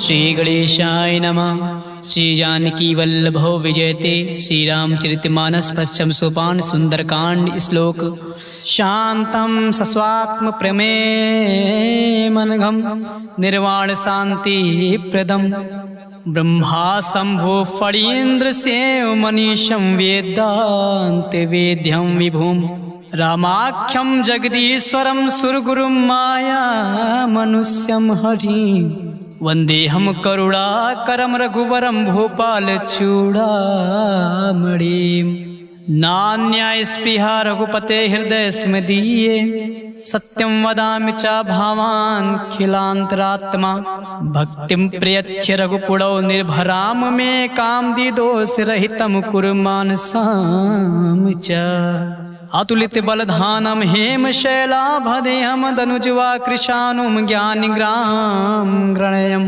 श्री गणेशाय नमः। श्री जानकी वल्लभो विजयते। श्री रामचरितमानस पश्चिम सोपान सुंदरकांड श्लोक। शांतं सस्वात्म प्रमेमनघं निर्वाण शांति प्रदम ब्रह्मा शंभो फणीन्द्र सेव मनीषं वेदांत वेद्यं विभुम रामाख्यं जगदीश्वरं सुरगुरुं माया मनुष्यं हरिं वंदेहम करुणाकरं रघुवरं भूपाल चूड़ामणिं नान्या स्पृहा रघुपते हृदय स्मदीये सत्यं वदामि च भावान् खिलान्तरात्मा भक्तिं प्रयच्छ रघुपुरौ निर्भराम मे कामदिदोषरहितं कुरु मानसां च अतुलित बलधानम हेम शैलाभदेहम दनुजवा कृशानुम ज्ञानिग्राम गणयम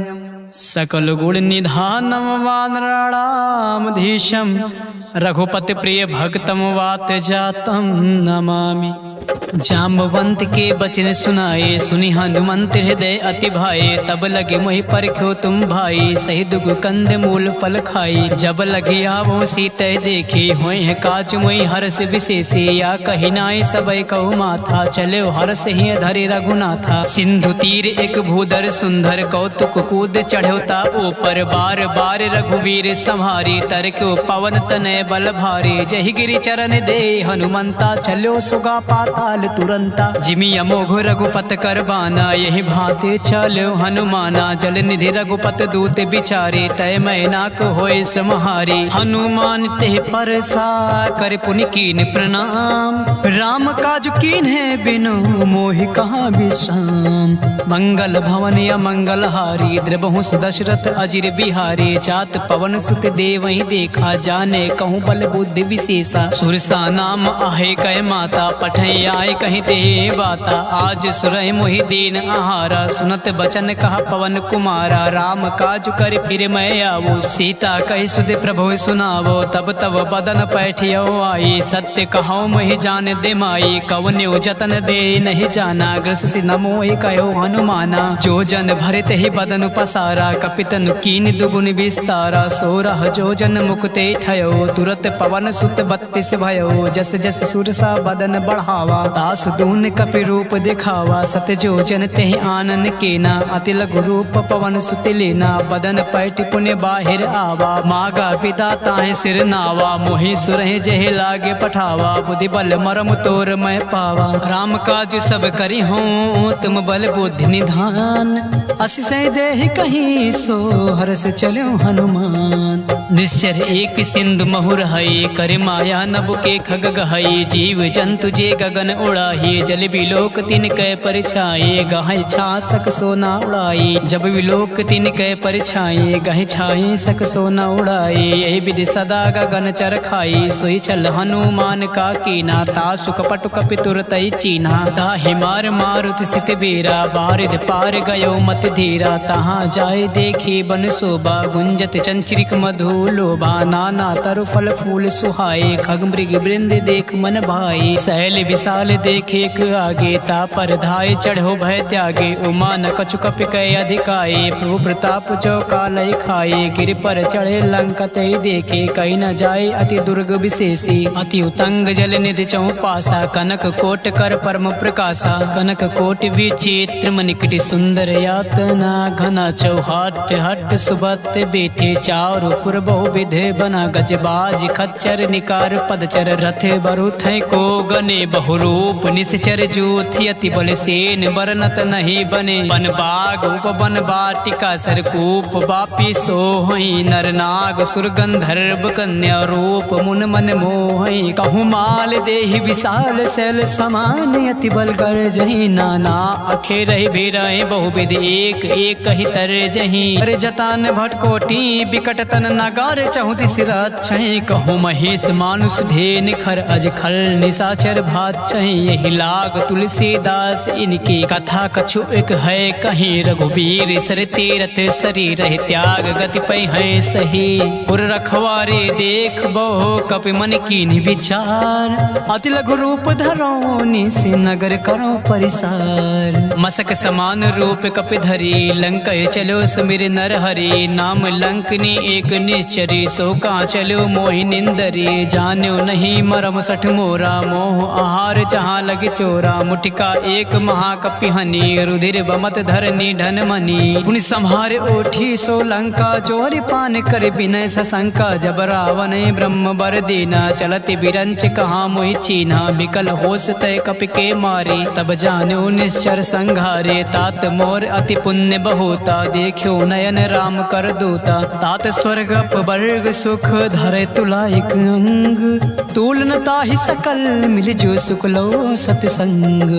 सकल गुण निधानम वानराणामधीशम रघुपति प्रिय भक्तम वात जातम नमामि। जाम्बवंत के बचन सुनाए सुनि हनुमंत हृदय अति भाए तब लगे मोहि परख्यो तुम भाई सही दुग कंद मूल फल खाई जब लगे आवो सीते देखे होय है काज मोहि हर्ष विशेषे या कही नाई सबय कहु माथा चले हर्ष ही धरे रघुनाथा सिंधु तीर एक भूधर सुंदर कौतुक कूद चढ़ोता ऊपर बार बार रघुवीर संहारी तरक्यो पवन तनय बल भारी जहि गिरि चरण दे हनुमंता चलो सुगा पाताल तुरंता जिमि अमोघ रघुपत करबाना यही भांति चलो हनुमाना जल निधि रघुपत दूत बिचारे तय मैनाक होय समहारी हनुमान ते परसा कर पुनि कीन प्रणाम राम काज कीन है बिनु मोहि कहाँ विश्राम मंगल भवन अमंगल हारी द्रबहु दशरथ अजिर बिहारी जात पवन सुत देवहि देखा जाने कहूँ बल बुद्धि विशेषा सुरसा नाम आहे कह माता पठै आए कहीं ते बाता आज सुरह मोहि दीन आहारा सुनत बचन कहा पवन कुमारा राम काज कर फिर मैं आवो सीता कही सुध प्रभु सुनावो तब तब बदन पैठियो आई सत्य कहो मोहि जान दे माई कवन्यो जतन दे नहीं जाना ग्रस सि नमोहि कहो हनुमाना जो जन भरत ही बदन पसारा कपितन कीन दुगुन विस्तारा सोरह जो जन मुक्ते ठयो तुरत पवन सुत 32 भयो जस जस सुरसा बदन बढ़ावा दास दून कपि रूप दिखावा सत जो जन तेहि आनन केना अति लघु रूप पवन सुत लेना बदन पैठ पुण्य बाहिर आवा मागा पिता ताहि सिर नावा मोहि सुरहि जहि लागे पठावा बुद्धि बल मरम तोर मैं पावा राम काज सब करि हों तुम बल बुद्धि निधान असिसै देहि कहीं सो हरस चलो हनुमान निश्चर एक सिंधु महुर हई कर माया नभ के खग गहई जीव जंतु जे गगन उड़ाही जल विलोक तिन कै परिछाए गहै छासक सोना उड़ाई जब विलोक तिन कै परिछाए गहै छाई सक सोना उड़ाई यही विधि सदा गगन चर खाई सोई चल हनुमान का कीना तासु कपटु कपि तुरतै चीना ताहि मार मारुति सित बेरा बारिद पार गयो मत धीरा तहाँ जाय देखी बन शोभा गुंजत चंचरिक मधु लोभा नाना तरु फल फूल सुहाए खग मृग वृंद देख मन भाई सैल विशाल देखे एक आगे ता पर धाय चढ़ो भय त्यागे उमा न कछु कपि कै अधिकाए प्रभु प्रताप जो कालय खाए गिर पर चढ़े लंकत देखे कहीं न जाए अति दुर्ग विशेषी अति उतंग जल निधि चौपासा कनक कोट कर परम प्रकाशा कनक कोट विचित्र मनिकटि सुंदर यातना घना चौहाट हट सुबत बेटे चारु पुर बहु विधे बना गजबाज खच्चर निकार पदचर रथ बरुथ को गने बहुरूप निश्चर जूथि अति बल सेन बरनत नहीं बने बन बाग उप बन बाटिका सरकूप बापी सोहई नरनाग सुरगंधर्व कन्या रूप मुन मन मोहई कहूँ माल देहि विशाल शैल समान अति बल कर जही नाना अखेर बेरहि बहुविध एक एक ही तर जही अरे जतान भटकोटी बिकट तन नगार चहुति सिर कहूँ महेश मानुष धेन खर अज खल निशाचर भात चाहिए यही लाग तुलसीदास इनकी कथा कछु एक है कहीं रघुबीर सर तीरथ शरीर है त्याग गति पै है सही पुर रखवारे देख बहु कपि मन की विचार अति लघु रूप धरो निसि नगर करो परिसार मसक समान रूप कपि धरी लंक चलो सुमिर नर हरि नाम लंकनी एक निश्चरी सो का चलो मोहि निंदरी जान्यो नहीं मरम सठ मोरा मोह आहार जहाँ लग चोरा मुटिका एक महाकपि हनी रुधिर बमत धरनी धन मनी पुनि संहार ओठी सो लंका जोरि पान कर विनय सशंका जब रावण ब्रह्म बर दीना चलति बिरंच कहाँ मोहि चीन्हा बिकल होश तय कपि के मारे तब जान्यो निश्चर संघारे तात मोर अति पुण्य बहुता देखो नयन राम कर दूता तात स्वर्ग वर्ग सुख धरे तुला एक अंग तूलन ताहि सकल मिल जो सुख लो सतसंग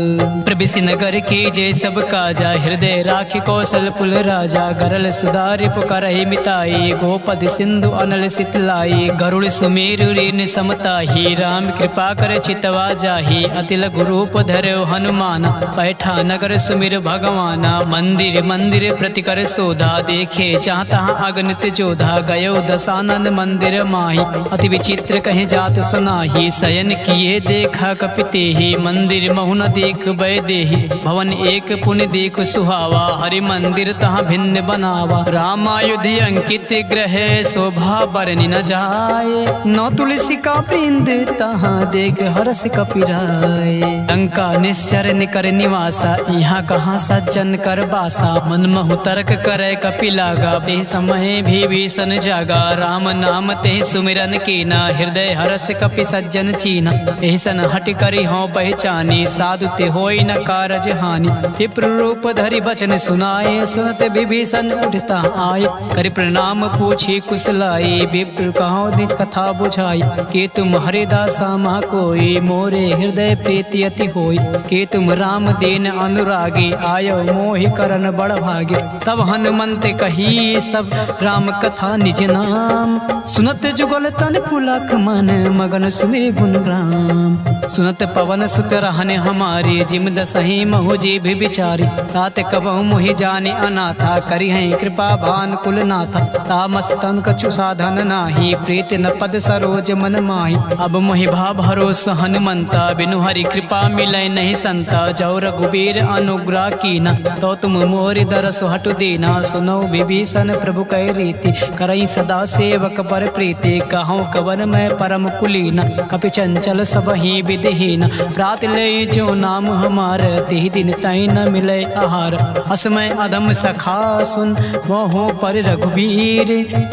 प्रबिसि नगर के जय सब काजा हृदय राखि कौशल पुल राजा गरल सुधारि पुकारहि मिताई गोपद सिंधु अनल सितलाई गरुड़ सुमेरु रीन समताही राम कृपा कर चितवा जाही अति लघु रूप धरो हनुमान बैठा नगर सुमिर भगवाना मंदिर मंदिर प्रति कर सोधा देखे जहाँ तहाँ अगणित जोधा गयो दशानन मंदिर माही अति विचित्र कहीं जात सुनाही शयन किए देखा कपिते ही मंदिर महुन देख बै देही भवन एक पुण्य देख सुहावा हरि मंदिर तहाँ भिन्न बनावा रामायुधि अंकित ग्रह शोभा बरनि न जाए नौ तुलसी का वृंद तहाँ देख हरस कपिराय लंका निश्चर निकर निवासा यहाँ कहाँ सज्जन कर बासा मन महु तर्क करे कपि लागा बे समय भी भीषण जागा राम नाम ते सुमिरन कीना हृदय हरस कपि सज्जन चीना ऐसन हट करी हो पहचानी साधु ते होई न कारज हानि विप्र रूप धरि बचन सुनाए सुनत विभीषण उठता आए कर प्रणाम पूछी कुशलाई विप्र कहो निज कथा बुझाई के तुम हरिदासा मा कोई मोरे हृदय प्रीति अति होई के तुम राम दीन अनुरागी आयो मोहि करन बड़ भागे तब हनुमंत कही सब राम कथा निज नाम सुनत जुगल तन पुलक मन मगन सुमे गुण राम सुनत पवन सुत रहने हमारी जिम दसही महु जी भी बिचारी तात कबहु मुहि जाने अनाथा करी है कृपा भान कुल नाथा तामस तन कछु साधन नाही प्रीत न पद सरोज मन माही अब मोहि भा भरोस हनुमंता बिनु हरि कृपा मिलै नहीं संता जौ रघुबीर अनुग्रह कीना तो तुम मोरि दरस हटु दीना सुनो विभीषण प्रभु कै रीति करई सदा सेवक पर प्रीति कहूँ कवन में परम कुलीना कपि चंचल सब ही विधिहीन प्रात ले जो नाम हमार तिहि दिन तई न मिले आहार असमय अधम सखा सुन मोहो पर रघुबीर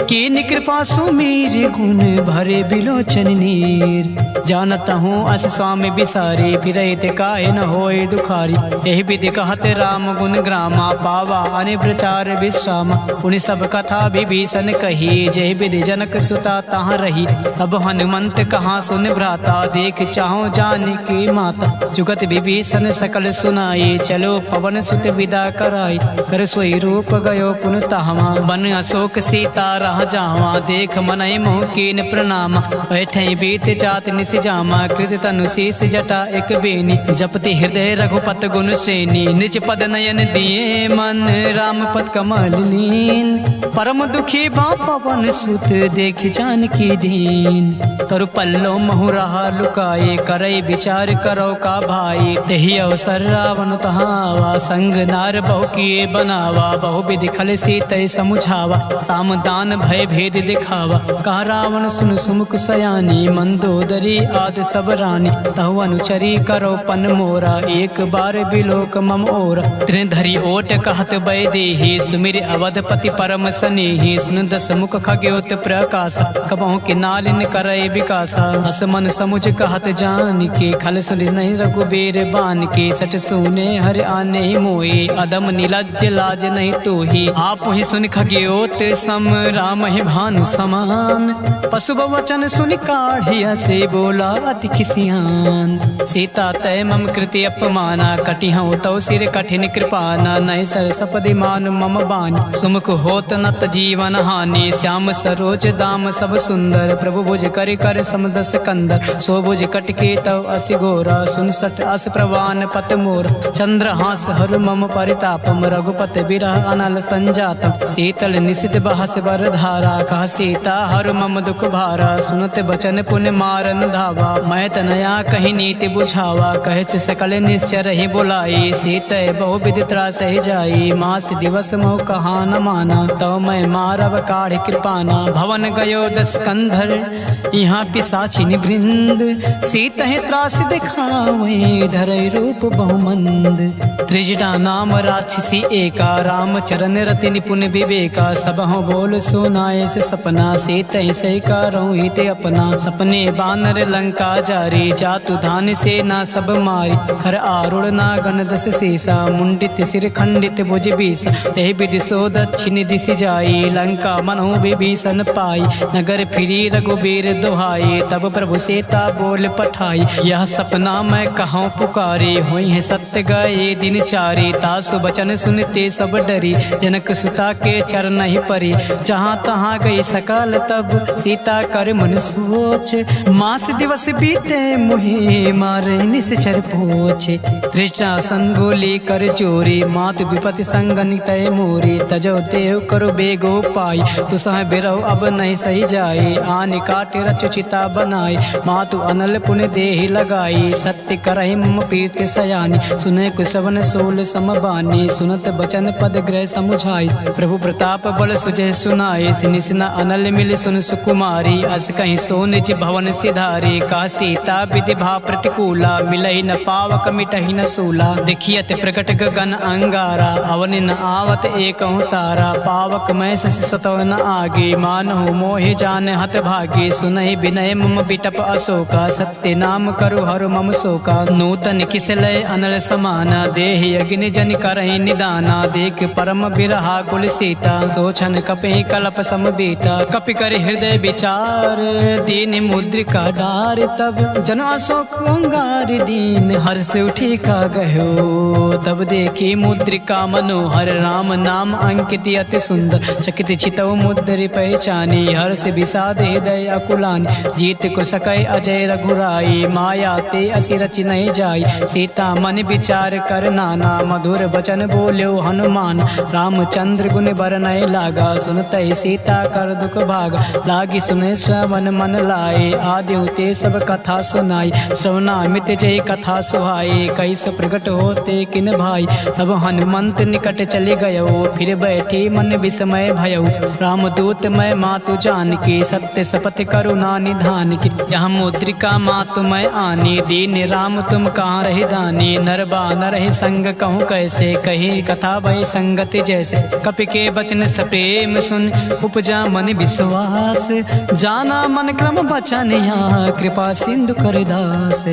कीन कृपा सुमीर गुण भरे बिलोचन नीर जानत हूँ अस स्वामी बिसारी फिरैत काहे न होए दुखारी यही विधि कहत राम गुण ग्रामा पावा अने प्रचार विश्राम पुनि सब कथा विभीषण कही जय विधि जनक सुता तहाँ रही अब हनुमंत कहाँ सुन भ्राता देख चाहो जान की माता जुगत विभीषण सकल सुनाई चलो पवन सुत विदा कराई कर सोई रूप गयो पुन तहवा बन अशोक सीता रह जावा देख मनय मोह कीन प्रणाम बैठे बीत जात निस जामा कृत तनु शीस जटा एक बेनी जपति हृदय रघुपत गुण श्रेणी निज पद नयन दिए मन राम पद कमल लीन परम दुखी बा पवन सुत देख जान की दीन तरु पल्लो महु रहा लुकाए करई विचार करो का भाई तेहि अवसर रावण तहावा संग नार बहु किए बनावा बहु विधि खल सीत समुझावा सामदान भय भेद दिखावा कहा रावण सुन सुमुख सयानी मंदोदरी आद सब रानी तहु अनुचरी करो पन मोरा एक बार बिलोक मम ओरा त्रिन धरी ओट कहत बै देहि सुमिर अवधपति परम सनेहि सुन दस मुख खग्योत प्रकाश कबहु के नालिन करय विकासा हस मन समुझ कहत जान के खल सुन नहीं रघुबीर बान के सट सुने हर आने मोए अदम नीलज लाज नहीं तो ही आप ही सुन खग्योत सम राम ही भानु समान पशु वचन सुन काढ़िया से बोला अति खिसियान सीता तय मम कृति अपमाना कटि हूँ तो सिर कठिन कृपाना नय सर सपदि मान मम बान सुमुख होत नत जीवन हानि श्याम सरोज दाम सब सुंदर प्रभु भुज कर कर समदस कंदर सो भुज कटके तव अस बसी गोरा सुन सठ अस प्रवान पत मोर चंद्र हास हरु मम परितापम रघुपत बिरह अनल संजातम शीतल निशित बहस बर धारा कह सीता हरु मम दुख भारा सुनत बचन पुण्य मारन धावा मैं तनया कहीं नीति बुझावा कहे से सकल निश्चर ही बुलाई सीत बहु विधि त्रास ही जाई मास दिवस मोह कहा न माना तो मैं मारव काढ़ कृपाना भवन गयो दस कंधर यहाँ पिसाचिन वृंद सीत है त्रास दिखावे धरय रूप बहुमंद त्रिजटा नाम राक्षसी एका राम चरण रति निपुण विवेका सब हो बोल सुनाए से सपना सीत से करो हित अपना सपने बानर लंका जारी जातु धान से ना सब मारी हर आरुण नागन दस सीसा मुंडित सिर खंडित भुज बीसा ते विधि सो दक्षिण दिशि जाई लंका मनो विभीषण पाई नगर फिरी रघुबीर दुहाई तब प्रभु सीता बोल पठाई यह सपना मैं कहूँ पुकारी हुई है सत्य गए दिन चारी तासु बचन सुनते सब डरी जनक सुता के चरण ही परी जहाँ तहाँ गई सकल तब सीता कर मन सोच मास दिवस बीते मुहे मारे निश्चर पोछे तृष्णा संगोली कर चोरी मातु विपति संगन तय मोरी तजो देव करो बेगो पाई तु सह बिरव अब नहीं सही जाए आन काटे रचुचिता बनाई मातु अनल पुण्य देहि लगाई सत्य करहि मम पीत सयानी सुने कुसवन सोल समबानी सुनत बचन पद ग्रह समुझाई प्रभु प्रताप बल सुजय सुनाए सिनिसना अनल मिल सुन सुकुमारी अस कहीं सो निज भवन सिधारी का सीता विधि भा प्रतिकूला मिलहि न पावक मिटहि न सूला देखियत प्रकट गगन अंगारा अवन न आवत एक तारा पावक मैं शशि सतव न आगे मानहु मोहि जान हत भागे सुनहि विनय मम बिटप अशोका सत्य नाम करु हरु मम शोका नूतन किसलय अनल समाना देह अग्नि जन करहि निदाना देख परम बिरहा कुल सीता सोचन कपि कलप समबीता कपि कर हृदय विचार दीन मुद्रिका डार तब जन अशोक अंगार दीन हर्ष उठी का गयो तब देखी मुद्रिका मनोहर राम नाम अंकित अति सुंदर चकित चितव मुद्रि पहचानी हर्ष विषाद हृदय अकुलानी जीत को सकय अजय रघुराई माया ते असी रचि नहीं जाई सीता मन विचार कर नाना मधुर वचन बोल्यो हनुमान रामचंद्र गुण बरनय लागा सुनते सीता कर दुख भागा लागी सुने श्रवण मन लाए आद्यो ते सब कथा सुनाई श्रवणामित जय कथा सुहाए कैसो प्रकट होते किन भाई तब हनुमंत निकट चले गयो फिर बैठी मन विस्मय भयो रामदूत मैं मातु जान की सत्य शपथ करुणा निधान की यहाँ मुद्रिका मातु मैं आनी दीन राम तुम कहाँ रही दानी नर बानर ही संग कहूँ कैसे कही कथा भई संगति जैसे कपि के बचन सप्रेम सुन उपजा मन विश्वास जाना मन क्रम बचन यहाँ कृपा सिंधु कर दास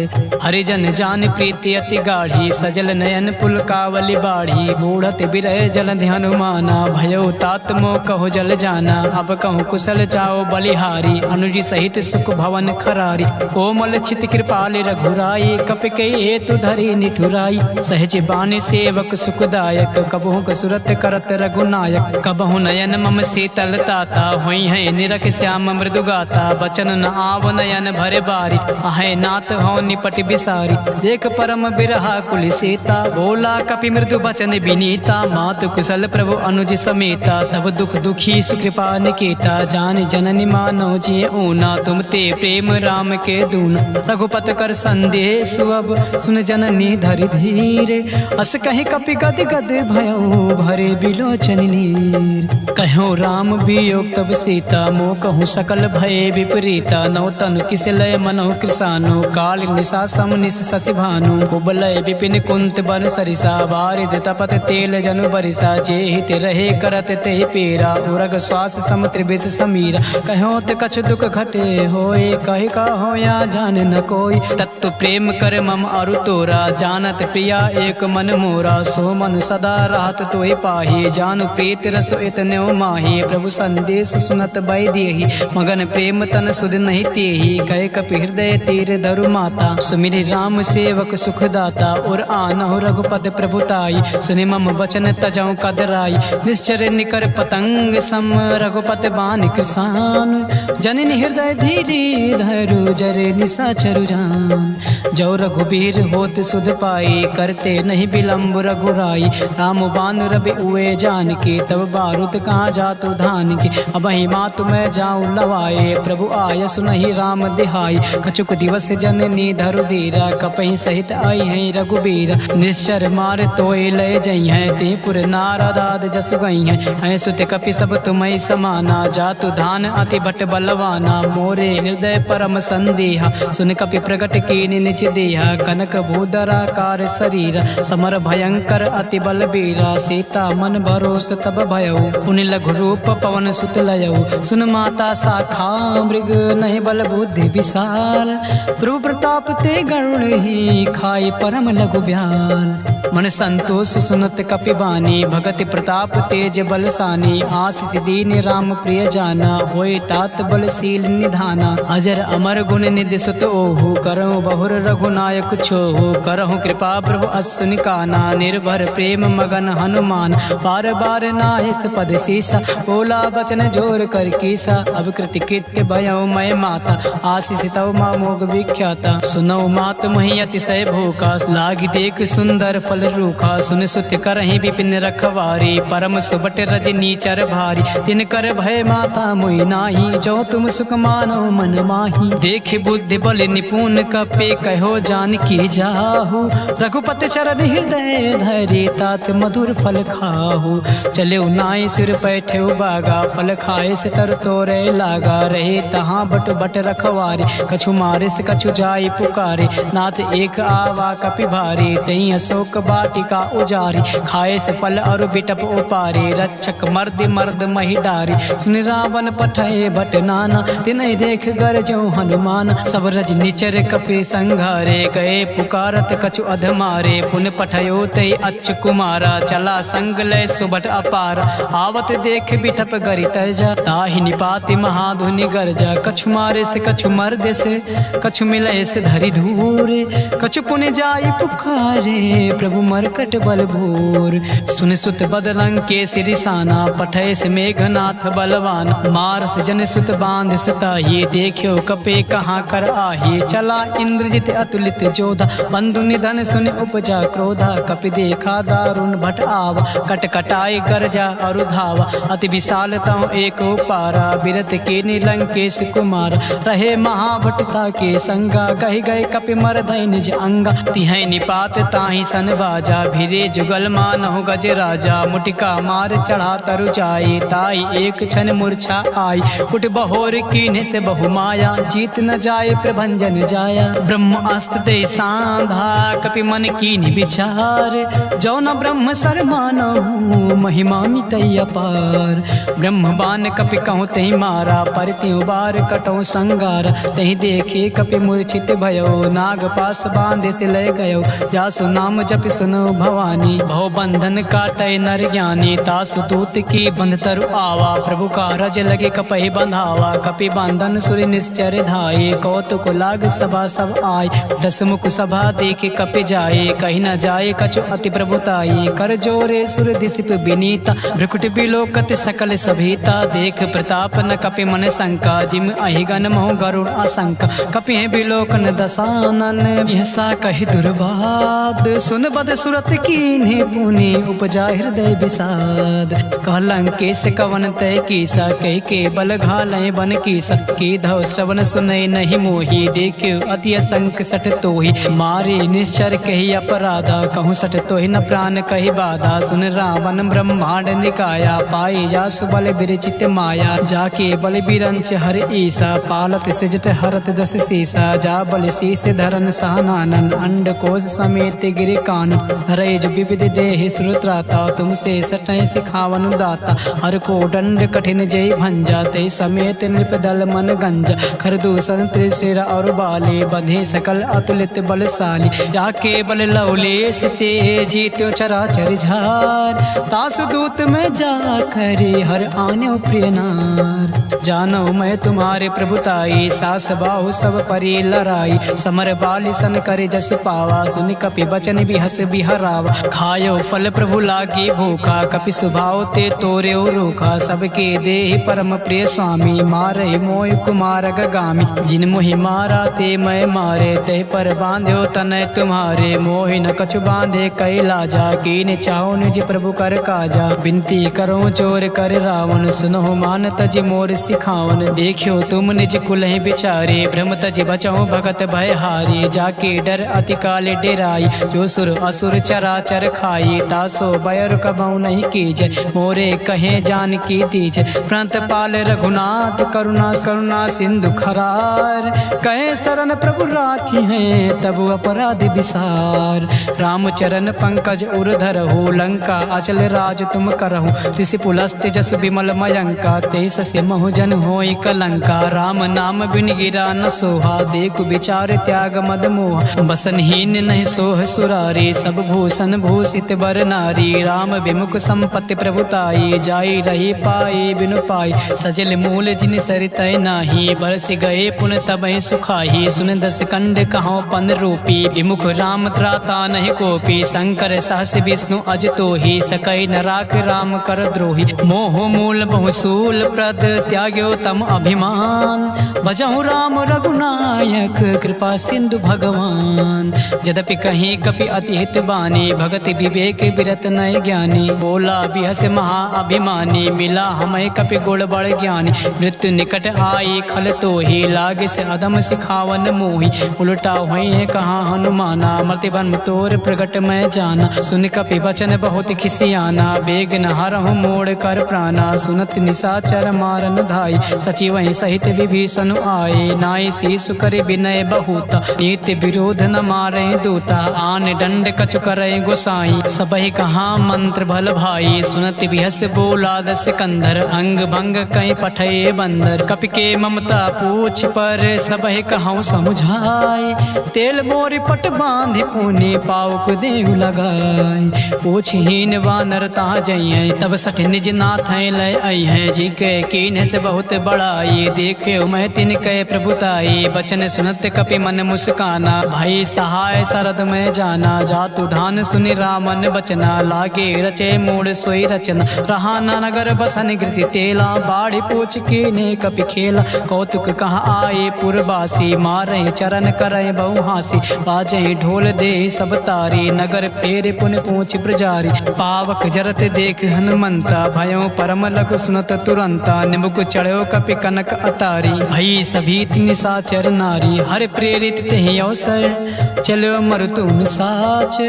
हरिजन जान प्रीति अति गाढ़ी सजल नयन पुलकावली बाढ़ी बूढ़त बिरह जल हनुमाना भयो तात मोह कहो जल जाना अब कहूँ कुशल जाओ बलिहारी अनुजी सहित सुख भवन खरारी कोमल चित कृपाल रघुराई कपि के हेतु धरी निठुराई सहज बानी सेवक सुखदायक कबहु कसुरत करत रघुनायक कबहु नयन मम शीतल ताता हुई है निरख श्याम मृदु गाता बचन न आव नयन भरे बारी आहे नाथ हो निपट बिसारी देख परम बिरहा कुल सीता बोला कपि मृदु बचन विनीता मातु कुशल प्रभु अनुज समेता तब दुख दुखी सुकृपा निकेता जान जननी मानो जी ऊना तुम ते प्रेम राम के दूना रघुपत कर संदेह सुअब सुन जननी धरि धीरे अस कहि कपि गद गद भयो भरे बिलोचन नीर कहो राम वियोग तब सीता मोह कहूँ सकल भय विपरीता नौ तनु किस लय मनो कृसानो काल निशा सम निश शशि भानु कुबलय विपिन कुंत बन सरिसा बारिद तपत तेल जनु बरिसा जे हित रहे करत ते पेरा उरग श्वास सम त्रिविश समीरा कहो ते कछु दुख घटे होए कहि का हो या जान न कोई तत्व प्रेम कर मम अरु तोरा जानत प्रिया एक मन मोरा सो मन सदा रात तोहि पाही जानु प्रीत रस इतने माही प्रभु संदेश सुनत बै देहि मगन प्रेम तन सुध नहीं तेहि कह कपि हृदय तीर धरु माता सुमिरि राम सेवक सुखदाता और आनहु रघुपद प्रभुताई सुनि मम वचन तजौ कदराई निश्चर निकर पतंग सम रघुपत बान कृसान जननी हृदय धीरे धरु जरे निशा चरु जान निधान। जो रघुबीर होत सुध पाई, करते नहीं विलम्ब रघुराई। राम बान रवि उए जान के, तब बारूद कहाँ जातु धान के। अब मातु मैं जाऊँ लवाए, प्रभु आय सुनहि राम दिहाई। कछुक दिवस जननी धरु धीरा, कपहि सहित आई हैं रघुबीरा। निश्चर मार तोय लय जई हैं, ते पुर नारदाद जस गई हैं। हैं सुत कपि सब तुम्हें समाना, जातु धान अति भट बलवाना। मोरे हृदय परम संदेहा, सुन कपि प्रगट कीनि निज देहा। कनक भूधराकार शरीर, समर भयंकर अति बलबीरा। सीता मन भरोस तब भयउ, पुनि लघु रूप पवन सुत लयउ। सुन माता शाखा मृग, नहीं बल बुद्धि विशाल। प्रभु प्रताप ते गरुड़ ही, खाई परम लघु ब्याल। मन संतोष सुनत कपि बानी, भगत प्रताप तेज बलसानी। आशीष दीन राम प्रिय जाना, होय तात बलशील निधाना। अजर अमर गुण निधि सुत ओहु, करहु बहुर रघुनायक छोहु। करहु कृपा प्रभु असुनि काना, निर्भर प्रेम मगन हनुमान। बार बार नाहिस पद सीसा, बोला बचन जोर कर कीसा। अब कृति कृत्य भयउ मैं माता, आशीष तव मामोग विख्याता। सुनौ मात मही अतिशय भूखा, लागी देख सुंदर फल रूखा। सुन सुत करहि विपिन रखवारी, परम सुबट रजनी चर भारी। तिन कर भय माता मोहि नाही, जो तुम सुख मानो मन माही। देख बुद्धि बल निपुण कपे, कहो जानकी जाहु। रघुपति चरण हृदय धरि, तात मधुर फल खाहु। चले नाई सिर पैठे बागा, फल खाए से तर तोरे लागा। रहे तहाँ बट बट रखवारी, कछु मारे से कछु जाई पुकारे। नाथ एक आवा कपि भारी, तई अशोक वाटिका उजारी। खाए से फल और बिटप उपारी, रक्षक मर्द मर्द मही डारी। सुन रावण पठे भट नाना, तिनहि देख गरजो हनुमान। सब रज निचर कपि संघारे, गए पुकारत कछु अधमारे। पुन पठयो तई अच्यु कुमारा, चला संग लय सुबट अपार। आवत देख बिटप गरि तरजा, ताहि निपाति महाधुनि गरजा। कछु मारे से कछु मर्दे से, कछु मिले से धरि धूरे। कछु पुन जाई पुकारे, प्रभु मरकट बल भूर। सुन सुत बदलंग के सिरिसाना, पठय से मेघनाथ बलवान। मार से जन सुत बांध सुताही, देखियो कपे कहाँ कर आही। चला इंद्रजित अतुलित जोधा, बंधु निधन सुन उपजा क्रोधा। कपि देखा दारुण भट आवा, कट कटाई गरजा और धावा। अति विशाल तव एक पारा, बिरत के नीलंकेश कुमार। रहे महाभटता के संगा, कहि गए कपि मरदय निज अंगा। तिहै निपात ताहि सन बाजा, भिरे जुगल मानहु गज राजा। मुटिका मार चढ़ा तरु जाई, ताई एक क्षण मूर्छा आई। कुट बहोर कीन्हे से बहु माया, जीत न जाए प्रभंजन जाया। ब्रह्म अस्त्र दे सांधा, कपि मन कीन्हि विचार। जो न ब्रह्म सर मानहु, महिमा मिटई अपार। ब्रह्म बान कपि कहूँ तहि मारा, पर त्यों बार कटौ संगार। तहि देखे कपि मूर्छित भयो, नाग पास बांधे से लय गयो। जासु नाम जपि सुनो भवानी, भव बंधन काटय नर ज्ञानी। तासु दूत की बंध तरु आवा, प्रभु का रज लगे कपहि बंधावा। कपि बंधन सुर निश्चर धाये, कौतुक लाग सभा सब आय। दस मुख सभा देखे कपि जाए, कहीं न जाए कछु अति प्रभुताई। कर जोरे सुर दिसिप विनीता, भ्रुकुट बिलोकत सकल सभीता। देख प्रताप न कपि मन शंका, जिम अहिगन मोह गरुड़ आशंका। कपि बिलोकन दसानन, यसा कहि दुर्वाद। सुन बद सुरत कीन्हे पुनि, उपजा हृदय विषाद। कहलंकेश कवन तय कीसा, कह के बल घालय बन कीसा। की धव श्रवण सुनय नहीं मोही, देखियो अति असंक सठ तोहि। मारे निश्चर कही अपराधा, कहूँ सठ तोहि न प्राण कही बाधा। सुन रावण ब्रह्मांड निकाया, पाई जासु बल विरचित माया। जाके बल बिरंच हर ईसा, पालत सिजट हरत दस सीसा। जा बल शीस धरन सहनानन, अंड कोश समेत गिरि कान। हरे जो विविध देहि श्रुत्राता, तुमसे सटय सिखावन दाता। हर को दंड कठिन जय भंजा, ते समेत नृप दल मन गंजा। खरदूषण त्रिशिर और बाले, बंधे सकल अतुलित बलशाली। जाके बल लवलेश ते, जीत्यो चराचर झार। तासु दूत में जा करे, हर आन्यो प्रिय नार। जानो मैं तुम्हारे प्रभुताई, सास बाहु सब परि लड़ाई। समर बाली सन करे जस पावा, सुन कपि बचन बिहस बिहरावा। खायो फल प्रभु लागी भूखा, कपि स्वभाव ते तोरे रूखा। सबके देहि परम प्रिय स्वामी, मारे मोय कुमार गगामी। जिन मोहि मारा ते मैं मारे, ते पर बांध्यो तनय तुम्हारे, मोहि न कछु बांधे कैला जा, कीन चाहो निज प्रभु कर काजा। बिनती करो चोर कर रावण, सुनो मान तज मोर सिखावन, देखियो तुम निज कुलहि बिचारे, भ्रम तज बचो भगत भय हारी। जाके डर अति काल डेराई, जो सुर असुर चराचर खाई, तासो बयर कबहु नहीं कीजय, मोरे कहे जान की दीजय। प्रांत पाल रघुनाथ करुणा करुणा सिंधु खरार, कहे शरण प्रभु राखी हैं तब अपराध विसार। रामचरण पंकज उरधर हो, लंका अचल राज तुम करहु, तिसि पुलस्त्य जस विमल मयंका, तेस से महुजन होई कलंका। राम नाम बिन गिरा न सोहा, देखु विचार त्याग मद मोह, बसनहीन नहीं सोह सुरारी, सब भूषण भूषित बर नारी। राम विमुख संपत्ति प्रभुताई, जाई रही पाई बिनु पाई, सजल मूल जिन सरितय नाही, बरस गए पुन तबहि सुखाही। सुन दस कंड कहो पन रूपी, विमुख राम त्राता नहीं कोपी, शंकर सहस विष्णु अज तोहि, सकई न राख राम कर द्रोही। मोह मूल बहुसूल प्रद त्याग्यो तम अभिमान, भजहु राम रघुनायक कृपा सिंधु भगवान। यद्यपि कहीं कपि अति हित बानी, भगति विवेक विरत नय ज्ञानी, बोला बिहस महा अभिमानी, मिला हमें कपि गुण बड़ ज्ञानी। मृत्यु निकट आई खल तोहि, लागे से अधम सिखावन मोहि, उल्टा हुई है कहाँ हनुमाना, मति बन तोर प्रगट में जाना। सुन कपि वचन बहुत खिसियाना, बेग न हरहु मोड़ कर प्राणा, सुनत निशाचर मारन धाई, सचिव सहित विभीषण आए, नाई शीसु कर विनय बहुता, नीति विरोध न मारे दूता। आन दंड कछु करे गोसाई, सबहि कहा मंत्र भल भाई, सुनत बिहस बोला दस कंधर, अंग भंग कई पठे बंदर। कपि के ममता पूछ पर, सबहि कहूँ समुझाए, तेल मोरी पट बांधि पुनि पाउक देहु लगाए। पूछहीन वानर ता जइयै, तब सठ निज नाथ लय अइहै, जी के कीन से बहुत बड़ाई, देखे मैं तिन कै प्रभुताई। बचन सुनत कपि मन मुस्काना, भाई सहाय शरद में जाना, जातु धान सुनि रामन बचना, लागे रचे मूड सोई रचना। रहा ना नगर बसन गृति तेला, बाढ़ पूछ के ने कपि खेला, कौतुक कहाँ आए पुरवासी, मारे चरण करे बहु हासी, बाजे ढोल दे सब तारी, नगर फेर पुन पूछ ब्रजारी। पावक जरत देख हनुमंता, भयो परम लघु सुनत तुरंता, निमुख चढ़ो कपि कनक अटारी, भई सभी निशाचर नारी। हर प्रेरित तेहि अवसर, चलो मरुतुम साच,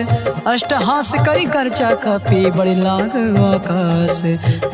अष्टहास करि करचा कपि बड़े लाग आकाश।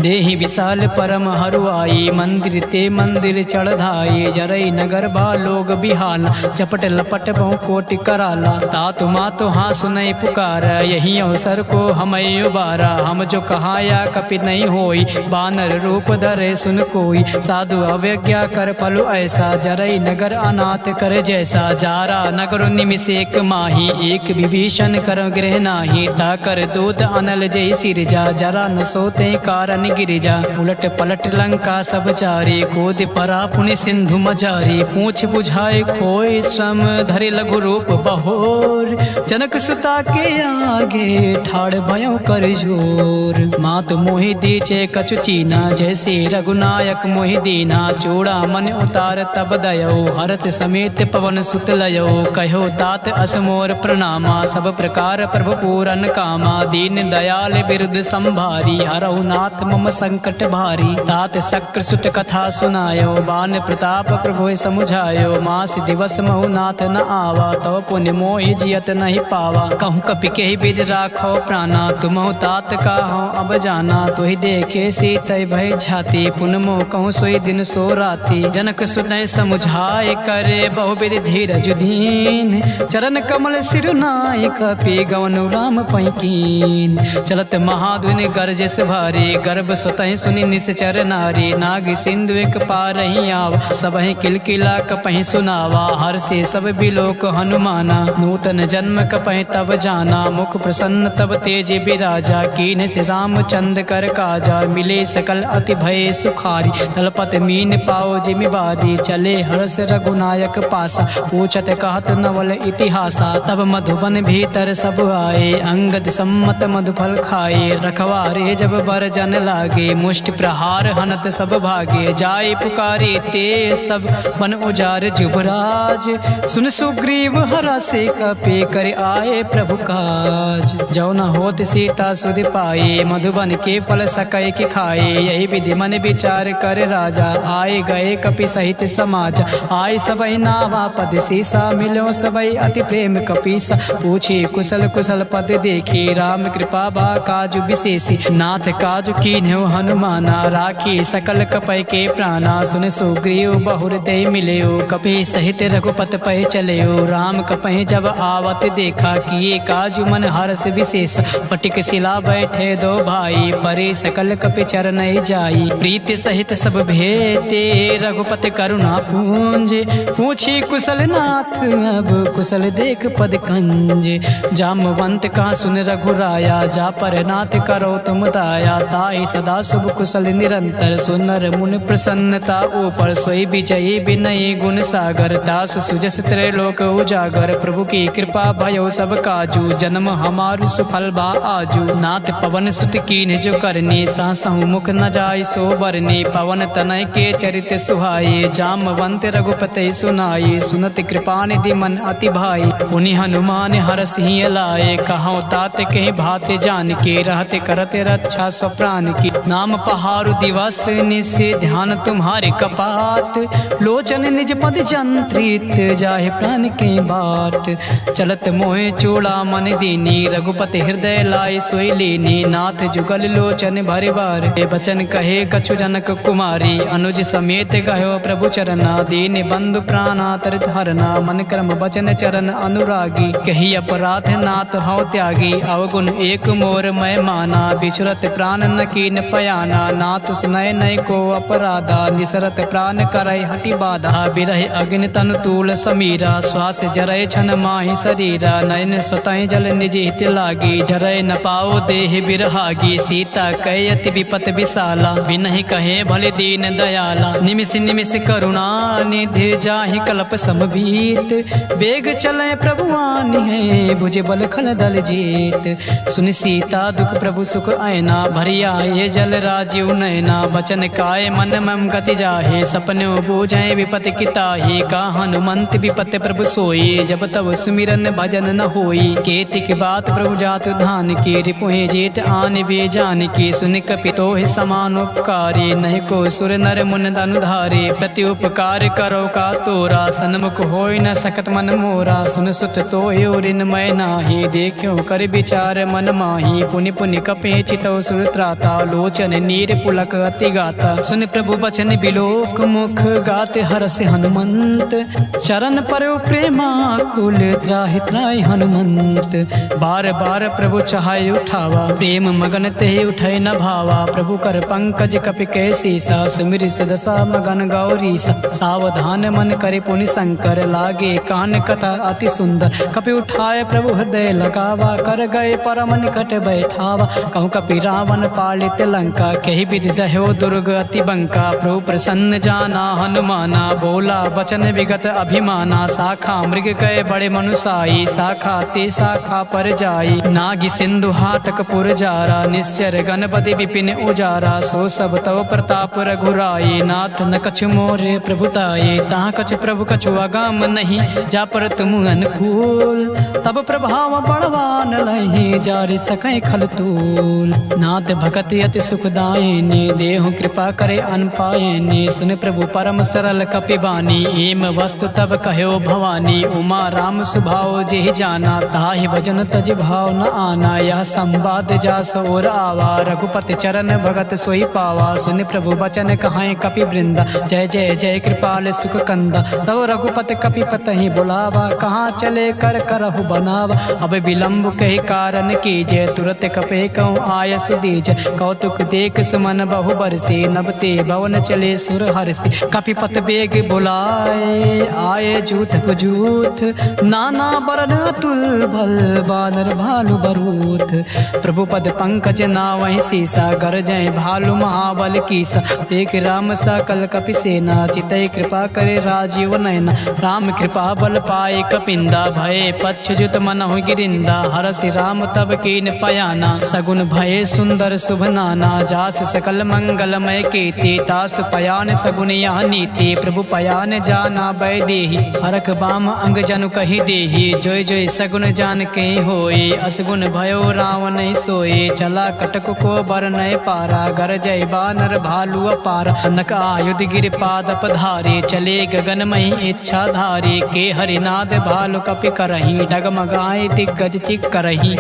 देहि विशाल परम हरुआई, मंदिर ते मंदिर चढ़ाई, जरई नगर बा लोग बिहाला, चपट लपट बहु कोटि कराला। तातु मातु हाँ सुनई पुकार, यही अवसर को हमें उबारा, हम जो कहाया कपि नहीं होई, बानर रूप धरे सुन कोई। साधु अवज्ञा कर पलु ऐसा, जरई नगर अनाथ कर जैसा। जारा नगर निमिष एक माही, एक विभीषण कर गृह नाही, ताकर दूत अनल जय सिरजा, जरा न सोते कारण गिरिजा। उलट पलट लंका सब चारी, कोद परा पुनि सिंधु मजारी, पूछ बुझाए खोए श्रम, धरे लघु रूप बहोर। जनक सुता के आगे ठाड़ भयो कर जोर, मात मोहि दीचे कछु चीना, जैसे रघुनायक मोहि दीना। चूड़ा मन उतार तब दयो, हरत समेत पवन सुत लयो, कहो तात असमोर प्रणामा। सब प्रकार प्रभु पूरन कामा, दीन दयाल बिरुद संभारी, हरहु नाथ मम संकट भारी। तात शक्र सुत कथा सुनायो, बान प्रताप प्रभु समुझायो। मास दिवस महु नाथ न आवा, तो पुण्य मोहि जियत नहीं पावा। कहूँ कपि के विद राखो प्राणा, तुमहु तात का हो अब जाना। तुहि देखे सीतय भय झाती, पुन मोह कहूँ सोई दिन सो राती। जनक सुनय समुझाय करे, बहुविध धीरज दीन। चरण कमल सिरुनाय, कपि गवनु राम पैकीन। चलत महाध्वनि गरजस भारी, गर्भ सुतहि सुनि निश्चर नारी। नाग सिंधु एक पारहि आवा, सबहि किलकिला कपहि सुनावा। हर से सब बिलोक हनुमाना, नूतन जन्म कपहि तब जाना। मुख प्रसन्न तब तेज बिराजा, कीन से रामचंद्र कर काजा। मिले सकल अति भय सुखारी, तलपत मीन पाओ जिमि बारी। चले हर्ष रघुनायक पासा, पूछत कहत नवल इतिहासा। तब मधुबन भीतर सब आए, अंगद सम्मत मधुफल खाए। रखवारे जब बर जन लागे, मुष्टि प्रहार हनत सब भागे। जाय पुकारे ते सब बन उजार जुबरा, काज। सुन सुग्रीव हरा से कपे कर आए प्रभु काज। जो न होत सीता सुध पाए मधुबन के फल सकै कि खाए। यही विधि मन विचार कर राजा आए गए कपि सहित समाज। आए सबई नावा पद सीसा मिलो सबई अति प्रेम कपीसा। पूछे कुशल कुशल पद देखी राम कृपा बा काजु विशेषी। नाथ काजु कीन्हु हनुमाना राखी सकल कपय के प्राणा। सुन सुग्रीव बहुर दे मिलेओ कपि सहित रघुपत पै चलेओ। राम कपहि जब आवत देखा किए काजु मन हर्ष विशेष। पटिक शिला बैठे दो भाई परे सकल कपि चरण जाई। प्रीति सहित सब भेटे रघुपति करुणा पूंज। पूछी कुशल नाथ अब कुशल देख पद कंज। जामवंत का सुन रघुराया जा पर नाथ करो तुम दाया। ताहि सदा शुभ कुशल निरंतर सुनर मुन प्रसन्नता ऊपर। सोई विजयी विनयी गुण सागर दास सुजस त्रैलोक उजागर। प्रभु की कृपा भयो सब काजू जन्म हमारु सुफल बा आजू। नाथ पवन सुत कीन्ह जो करनी सासहु मुख न जाय सो बरनी। पवन तनय के चरित सुहाये जामवंत रघुपति सुनाये। सुनत कृपा निधि मन अति भाई पुनि हनुमान हरस ही लाए। कहौं तात कहीं भात जान के रहते करते रक्षा स्व प्राण की। नाम पहारु दिवस निस ध्यान तुम्हारे कपाट। लोचन निज पद जंत्रित जाहे प्राण के बाट। चलत मोहे चूड़ा मन दीनी रघुपति हृदय लाए सोई लीनी। नाथ जुगल लोचन भरे बार बचन कहे कछु जनक कुमारी। अनुज समेत गयो प्रभु चरना दीन बंधु प्राणा तरित हरना। मन कर्म बचन चरण अनुरागी कही अपराध नाथ हौ त्यागी। अवगुण एक मोर मैं माना बिछुरत प्राण न कीन पयाना। नाथ सुनय नय को अपराधा निसरत प्राण करय हटि बाधा। बिरह अग्नि तनु तूल समीरा श्वास जरय छन माहि शरीरा। नयन स्वतः जल निज हित लागी जरय न पाओ देह बिरहागी। सीता कय अति विपत विशाला बिनहि कहे भले दीन दयाला। निमिष निमिष करुणा निधि जाहि कल्प समभीत। बेग चले प्रभुआनि है भुज बल खल दल जीत। सुन सीता दुख प्रभु सुख आयना भरिया ये जल राजीव नयना। बचन काय मन मम गति जाहे सपने बूझे विपत किताही। का हनुमंत विपत प्रभु सोई जब तब सुमिरन भजन न होई। केतिक बात प्रभु जात धान की रिपुहे जेठ आन बे जान की। सुन कपितो समान उपकारी नहीं को सुर नर मुन धनुधारे। प्रति उपकार करो का तोरा सन्मुख होय न सकत मन मोरा। सुन सुत तो ऋण मैं नाही देखो कर विचार मन माही। पुनि पुनि कपे चितौ सुर त्राता लोचन नीर पुलक अति गाता। सुन प्रभु बचन बिलोक मुख गाते हरस हनुमंत। चरण पर प्रेमा कुल त्राहि त्राहि हनुमंत। बार बार प्रभु चाहे उठावा प्रेम मगन ते उठै न भावा। प्रभु कर पंकज कपि कै सीसा सुमिरि सुदशा मगन गौरी। सावधान मन करे पुनि शंकर लागे कान कथा अति सुंदर। कपि उठाए प्रभु हृदय लगावा कर गए परम निकट बैठावा। कहूँ कपि रावण पालित लंका कही विधि दह्यो दुर्ग अति बंका। प्रभु प्रसन्न जाना हनुमाना बोला बचन विगत अभिमाना। शाखा मृग कय बड़े मनुसाई शाखा ते शाखा पर जाई। नागी सिंधु हाटक पुर जारा निश्चर गणपति विपिन उजारा। सो सब तव प्रताप रघुराई नाथ न कछु मोरे प्रभुताये। ता कछु प्रभु कछु अगाम नहीं जा पर तुम अनुकूल। तब प्रभाव बड़वान लहि जारि सकै खल तूल। नाथ भगत अति सुखदायिनी देहु कृपा करे अन पायिनी। सुन प्रभु परम सरल कपि बानी एम वस्तु तब कहो भवानी। उमा राम सुभाव जेहि जाना ताहि भजन तज भाव न आना। यह संवाद जास और आवा रघुपति चरण भगत सोई पावा। सुन प्रभु बचन कहाय कपि वृंदा जय जय जय कृपाल सुख कंदा। तब रघुपति कपि पतहि बुलावा कहाँ चले कर करहु बनावा। अब विलंब कही कारण कीजय तुरत कपे कहूँ आय सुदीज। कौतुक देख सुमन बहु बरसे नबते भवन चले सुर हरसी। कपिपत बेग बुलाए आए जूथ पुजूथ नाना बरन अतुल भल बानर भालु बरूथ। प्रभु पद पंकज नावहि सीसा गरजय भालु महाबल कीसा। देख राम सकल कपि सेना चितय कृपा करे राजीव नयना। राम कृपा बल पाए कपिंदा भय पक्ष जुत मनहु गिरिंदा। हरसि राम तब कीन पयाना सगुन भय सुंदर शुभ नाना। जासु सकल मंगलमय कीर्ति तासु पयान सगुन यह नीति। प्रभु पयान जाना वैदेही हरख बाम अंग जनु कही देही जोय जोय सगुन जान के होए असगुन भयो रावण सोए चला कटक को बर नय पारा गर जय बानर भालु अपार नक आयुध गिर पाद पधारे चले गगन मही इच्छा धारे के हरिनाद भालु कपि करही डगमगाए दिग्गज चिक करही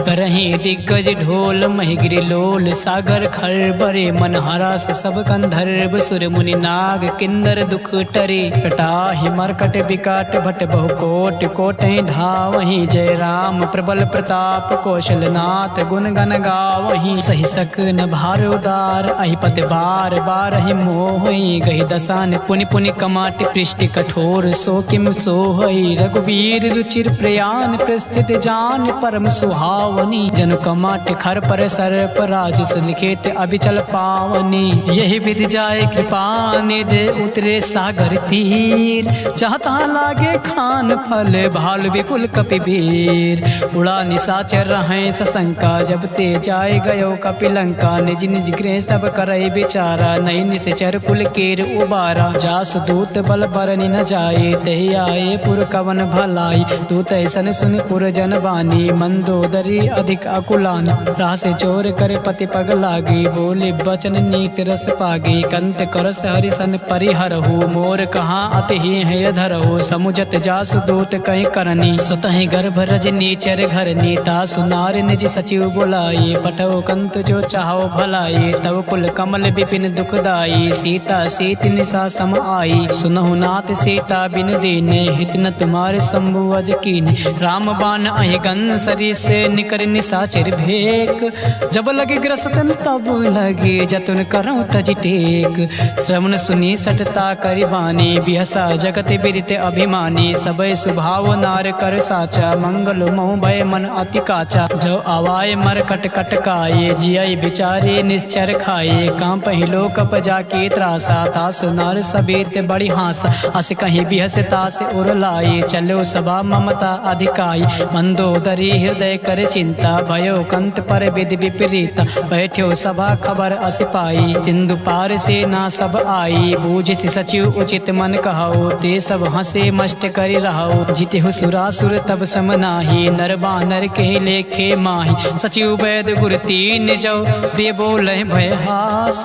दिग्गज ढोल मही गिरि लोल सागर खर बरे मन हरास सब कंधर्व सुर मुनि नाग किन्नर दुख टरे कटाहि मरकट विकट भट बहु कोट कोटहि धावहि जय राम प्रबल प्रताप कौशलनाथ गुण गण गावहि सहि सकन भार उदार अहिपत बार बार ही मोहि गहि दसान पुनि पुनि कमाट पृष्ठ कठोर सो किम सोहई रघुवीर रुचिर प्रयान पृष्ठित जान परम सुहावनी जनु कमाट खर पर सर्प राज सुलिखित अभिचल पावनी यही विधि जाय कृपा निधि उतरे सागर तीर चाहता लागे खान फल भाल विपुल कपिवीर उड़ा निशाचर रहे सशंका जब ते जाय गयो कपिलंका निज निज गृह सब करई बिचारा नई निश्चर कुल केर उबारा जास दूत बल बरनि न जाए तहि आए पुर कवन भलाई दूत ऐसन सुन पुर जन बानी मंदोदरी अधिक अकुलानी रास चोर कर पति पग लागी बोले बचन नीत रस पागी कंत करस हरिसन परिहरहु मोर कहाँ अति है धरहु समुझत जासु दूत कहीं करनी स्वतः गर्भ रजनी चर घर नीता सुनार निज सचिव बुलाई पटो कंत जो चाहो भलाई तव कुल कमल विपिन दुखदाई सीता सीत निशा सम आई सुनहु नाथ सीता बिन दीने हित न तुम्हारे शंभु अज कीने राम बाण अहि गन सरी से निकर निशाचर भेक जब लगे ग्रसतन तब लगे जतन करऊं तज टेक श्रवण सुनी सटता करिबानी बिहसा जगत विदित अभिमानी सबय स्वभाव नार कर साचा मंगल मोह भय मन अति काचा जो आवाय मर कट कट काये जिय बिचारे निश्चर खाए कांप हिलो कप जाके त्रासा तास नार सቤत बड़ी हास अस कहीं बिहस तास उर लाए चलो सभा ममता अधिकाई मंदोदरी हृदय कर चिंता भयो कंत पर विधि विपरीत बैठ्यो सभा खबर अस पाई सिंधु पार से ना सब आई बूझ सचिव उचित मन कहो ते सब हंसे मष्ट करि रहो जिते सुरासुर तब सम नाही नर बानर के लेखे माही सचिव वैद गुर तीन जो प्रिय बोले भय हास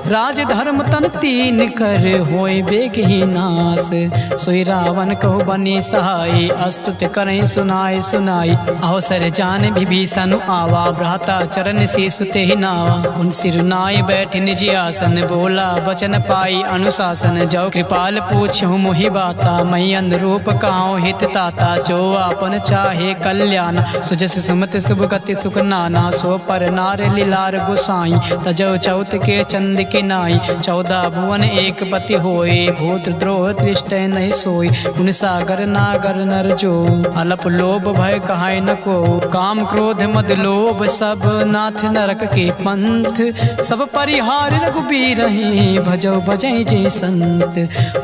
राज धर्म तन तीन कर होय बेग ही नास सोई रावण कहो बनी सहाय अस्तुत करें सुनाय सुनाई अवसर जान विभीषण आवा भ्राता चरण से सुते ही नावा उन सिर नाय बैठ निज आसन बोला वचन पाई अनुशासन जो कृपाल पूछूं मोहि बाता मई अनुरूप काहू हित ताता जो आपन चाहे कल्याण सुजस सुमत शुभ गति सुख नाना सो पर नार लीलार गुसाई तजो चौथ के चंद के नाई 14 भुवन एक पति होए भूत द्रोह दृष्ट नहीं सोई उन सागर नागर नर जो अलप लोभ भय कहाय न को काम क्रोध मद लोभ सब नाथ नरक के पंथ सब परिहार रघुबीर रही भजो भजई जय संत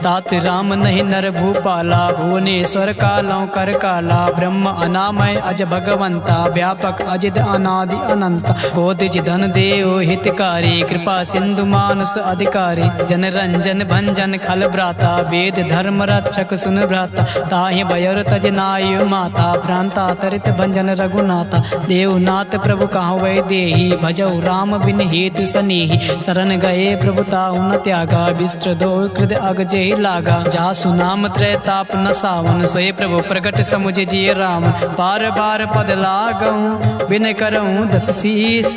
तात राम नहीं नर भूपाला भुवनेश्वर कालों कर काला ब्रह्म अनामय अज भगवंता व्यापक अजिद अनादि अनंत बोधिज धन देव हितकारी कृपा सिंधु मानुष अधिकारी जन रंजन भंजन खल भ्राता वेद धर्म रक्षक सुन भ्राता ताहि भयर तज नाय माता प्रांता तरित भंजन रघुनाथा देवनाथ प्रभु कहाँ वै देही भजौ राम बिन हेतु सनेही शरण गए प्रभुता उन त्यागा विस्त्र दो कृद अग जय लागा जासु नाम त्रैताप न सावन सोए प्रभु प्रगट समुझ जिय राम बार बार पद लागऊं बिन करऊं 10 शीस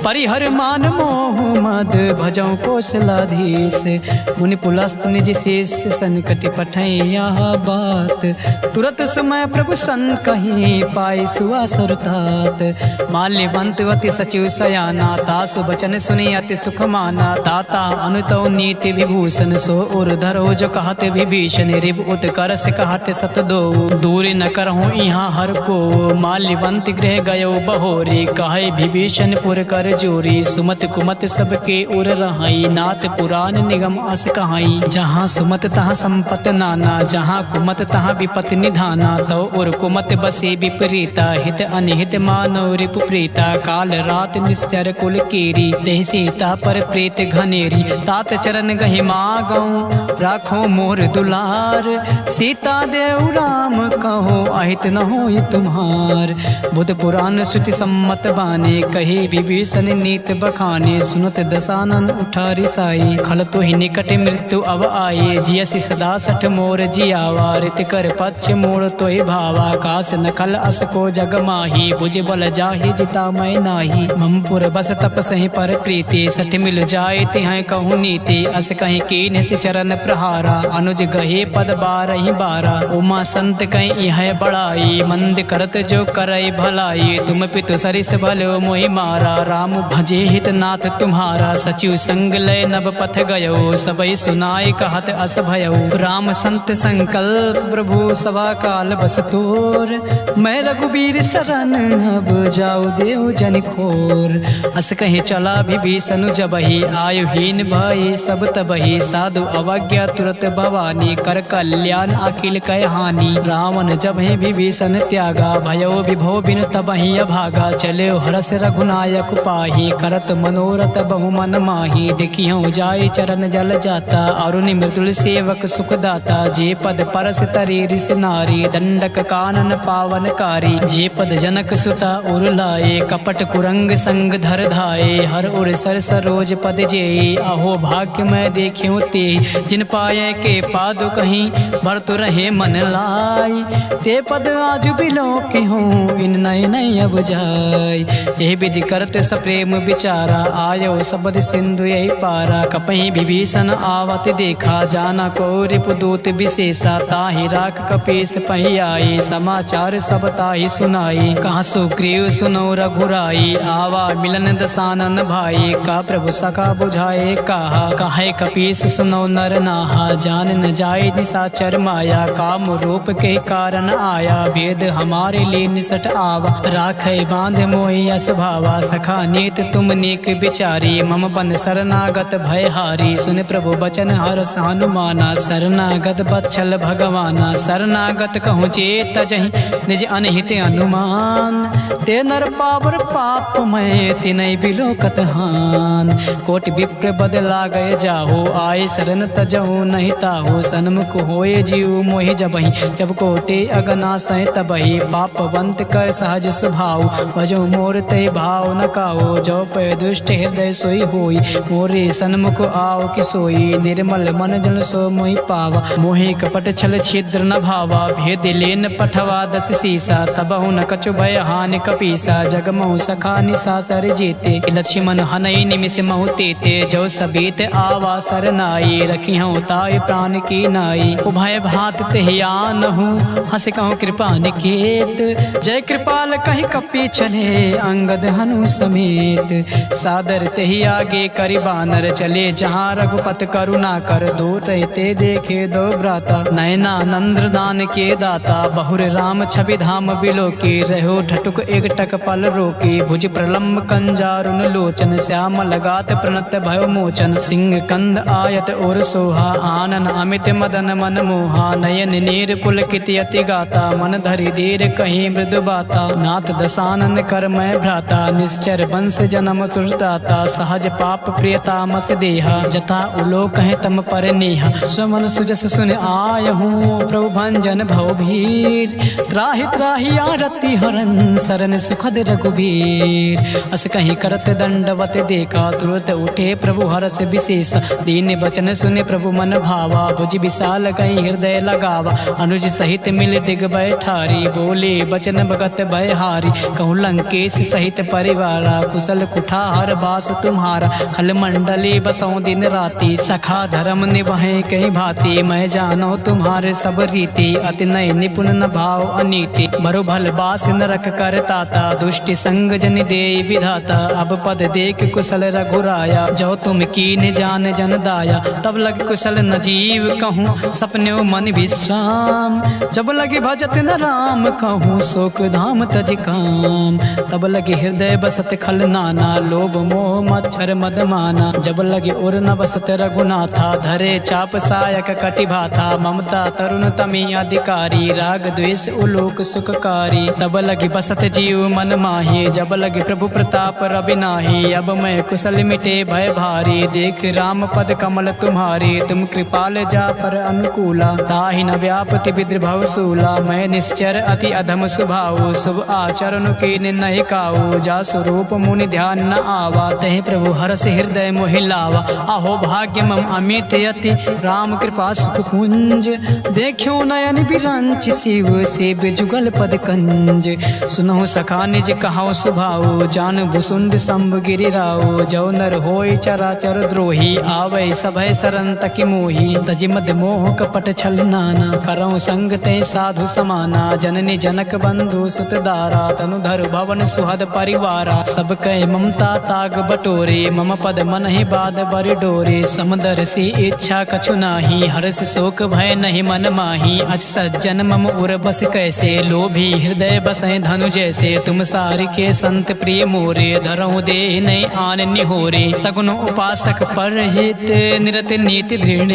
परिहर मान मोह मद भजौ कौशलाधीश मुनि पुलस्त निज शेष संकट पठैया बात तुरत समय प्रभु सन कहीं पाई सुआ सुरतात माल्यवंत अति सचिव सयाना तासु बचन सुनी अति सुख माना ताता अनुतो नीति विभूषण सो उर धरो जो कहते विभीषण रिव उत्कर से कहते सत दो दूर न करहूँ यहाँ हर को माल्यवंत गृह गयो बहोरी कहे विभीषण पुर कर जोरी सुमत कुमत सबके उर रहाई नाथ पुराण निगम अस कहाई जहाँ सुमत तहाँ संपत नाना जहाँ कुमत तहाँ विपत निधाना तो उर कुमत बसे विपरीता हित अनिहित मानव रिपु प्रीता काल रात निश्चर कुल केरी देह सीता पर प्रीत घनेरी तात चरण गहि मागऊं राखो मोर दुला प्यार, सीता देव राम कहो अहित न होई तुम्हार। बुध पुराण श्रुति सम्मत बाने, कही विभीषण नीत बखाने। सुनत दशानन उठा रिसाई, खल तो ही निकट मृत्यु अब आए। जियसि सदा सठ मोर जियावा, रित कर पक्ष मोर तो ही भावा। कास नखल अस को जग माही, भुज बल जाहि जिता मैं नाही। ममपुर बस तप सही पर प्रीति, सठ मिल जाए तिहाय कहूँ नीति। अस कहीं कीन से चरण प्रहारा, अनुज गहे पद बारहि बारा। उमा संत कहीं यह बड़ाई, मंद करत जो करई भलाई। तुम पितु सरिस भलो मोहि मारा, राम भजे हित नाथ तुम्हारा। सचिव संग लय नभ पथ गयो, सबई सुनाई कहत अस भयो। राम संत संकल्प प्रभु सभा काल बस तोर, मैं रघुबीर शरण अब जाऊ देव जन खोर। अस कहीं चला विभीषण जबहि, आयुहीन भय सब तबहि। साधु अवज्ञा तुरत भवानी, कर कल्याण अखिल कह हानि। रावण जब है विभीषण त्यागा, भयो विभो बिन तबहि अभागा। चले हरस रघुनायक पाही, करत मनोरथ बहु मन माही। देखियो जाय चरण जल जाता, अरुण मृदुल सेवक सुख दाता। जे पद परस तरी ऋष नारी, दंडक कानन पावन कारी। जे पद जनक सुता उर लाए, कपट कुरंग संग धर धाये। हर उर सर सरोज पद जेई, अहो भाग्य मैं देखियो ते। जिन पाए के पादु कहीं, भरत रहे मन लाई। ते पद आज बिलो की हूँ, इन नय नय अब जाय। यह विधि करते सप्रेम विचारा, आयो सबद सिंधु यही पारा। कपहि विभीषण आवत देखा, जाना को रिपुदूत विशेषा। ताहि राख कपीस पही आई, समाचार सब ताहि सुनाई। कहाँ सुग्रीव सुनो रघुराई, आवा मिलन दशानन भाई। का प्रभु सखा बुझाए कहा, काहे कपीस सुनो नर नाहा। जान न जाए निशाचर माया, काम रूप के कारण आया। भेद हमारे लिए निसट आवा, राखे बांध मोहि यस भावा। सखा नीत तुम नेक विचारी, मम बन शरणागत भय हारी। सुन प्रभु बचन हरस हनुमाना, शरणागत बच्छल भगवाना। शरणागत कहूँ चेत जहि, निज अनहित अनुमान। ते नर पावर पाप मैं, तिनय बिलोकत हान। कोटि विप्र बदला गए जाहो, आए शरण तजहु नहीं ताहो। सन्मुख होए जीव मोहि जबहि, जब कोटि अगना सह तबहि। पापवंत कर सहज स्वभाव, भजो मोर ते भाव न काओ। जो पे दुष्ट हृदय सोई होई, मोरे सन्मुख आओ कि सोई। निर्मल मन जन सो मोहि पावा, मोहि कपट छल छिद्र न भावा। भेद लेन पठवा दस सीसा, तबहु न कछु भय हानि कपीसा। जगमहु सखा निशाचर जेते, लक्ष्मण हनई निमिष महु तेते। जो सबीत आवा सरनाई, रखी हूँ ताय प्राण की नाई। उभय भात तेहियान हूँ, हंस कहूँ कृपा निकेत। जय कृपाल कही कपी चले, अंगद हनु समेत। सादर तेहि आगे करि बानर, चले जहाँ रघुपत करुणा कर। दो रहते देखे दो भ्राता, नयना नंद्र दान के दाता। बहुर राम छवि धाम बिलो के, रहो ठटुक एक टक पल रोके। भुज प्रलम्ब कंजारुन लोचन, श्याम लगात प्रणत भयो मोचन। सिंह कंद आयत और सोहा, आनन अमित मदन मन मोहा। नयन नीर पुलकित यति गाता, मन धरि धीर कहीं मृदु बाता। नाथ दशानन कर मैं भ्राता, निश्चर वंश जन्म सुरदाता। सहज पाप प्रियता मस देहा, जता उलोक है तम पर नेहा। श्रवण सुजस सुन आय हूँ, प्रभु भंजन भव भीर। त्राहि त्राहि आरती हरन, सरन सुखद रघुबीर। अस कहीं करत दंडवत देखा, तुरत उठे प्रभु हरस विशेष। दीन बचन सुने प्रभु मन भावा, भुज विशाल गई हृदय लगावा। अनुज सहित मिल दिग बैठारी, बोले बचन भगत भय हारी। कहूँ लंकेश सहित परिवारा, कुशल कुठार बास तुम्हारा। खल मंडले बसों दिन राति, सखा धर्म निभाए कहीं भांति। मैं जानो तुम्हारे सब रीति, अति नय निपुण न भाव अनीति। बरु भल बास नरक कर ताता, दुष्ट संग जन दे विधाता। अब पद देख कुशल रघुराया, जो तुम कीन जान जन दाया। तब लग कुशल न जीव कहूँ, सपने मन विश्राम। जब लगे भजत न राम कहूँ, शोक धाम तज काम। तब लगे हृदय बसत खल नाना, लोभ मोह मच्छर मद माना। जब लगे उर न बसत रघुनाथा, धरे चाप सायक कटिभाथा। ममता तरुण तमी अधिकारी, राग द्वेष उलोक सुखकारी। तब लगे बसत जीव मन माही, जब लगे प्रभु प्रताप रवि नाही। अब मैं कुशल मिटे भय भारी, देख राम पद कमल तुम्हारी। तुम कृपाल जा पर अनुकूला, ताहि न व्यापति विद्रभव सूला। मैं निश्चर अति अधम स्वभाव, शुभ आचरण के नहीं काऊ। जा स्वरूप मुनि ध्यान न आवा, तहि प्रभु हरष हृदय मोहि लावा। आहो भाग्य मम अमित यति, राम कृपा सुख पुंज। देखियो नयन बिरंच, शिव सेव जुगल पद कंज। सुनहु सखा निज कहाओ स्वभाव, जान भुसुंड शंभ गिरिराओ। जो नर होय चराचर द्रोही, आवै सभय शरण तकि मोही। तजि मद मोह कपट छल नाना, करऊँ संग ते साधु समाना। जननी जनक बंधु सुत दारा, तनुधर भवन सुहद परिवारा। सब कह ममता ताग बटोरे, मम पद मन ही बाद बर डोरे। समदर सी इच्छा कछु नाही, हर्ष शोक भय नहीं मन माही। अज सज्जन मम उर बस कैसे, लोभी हृदय बसै धनु जैसे। तुम सारि के संत प्रिय मोरे, धरऊँ दे नहीं आन निहोरे। तगुन उपासक पर हित, निरत नीति दृढ़।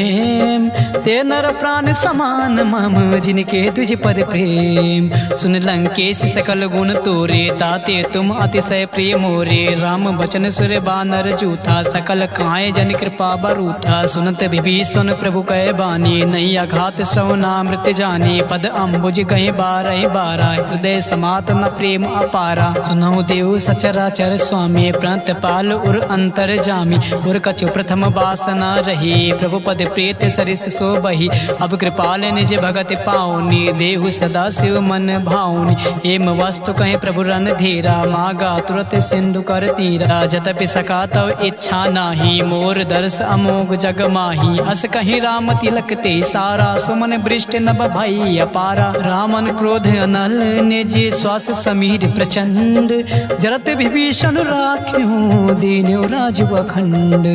ते नर प्राण समान मम, जिनके तुझ पद प्रेम। सुन लंकेश सकल गुण तोरे, ताते तुम अतिशय प्रिय मोरे। राम बचन सुर बानर जूथा, सकल काए जन कृपा बरूथा। सुनत विभीषण प्रभु कह बानी, नहीं अघात सौनामृत जानी। पद अम्बुज कहीं बारह बारा, हृदय समात न प्रेम अपारा। सुनहु देव सचराचर स्वामी, प्रणत पाल उर अंतर जामी। उर कछु प्रथम वासना रही, प्रभु पद प्रीत सरिस सो बही। अब कृपाल निज भगत पाऊनी, देहु सदा शिव मन भाऊनी। एम वस्तु कहीं प्रभु रन धीरा, मागा तुरत सिंधु कर तीरा। जतपि सका तव इच्छा नाही, मोर दर्श अमोघ जग माही। अस कहीं राम तिलक ते सारा, सुमन वृष्ट नभ भई अपारा। रामन क्रोध अनल, निज श्वास समीर प्रचंड। जरत विभीषण राख्यो, दीन्यो राजु अखंड।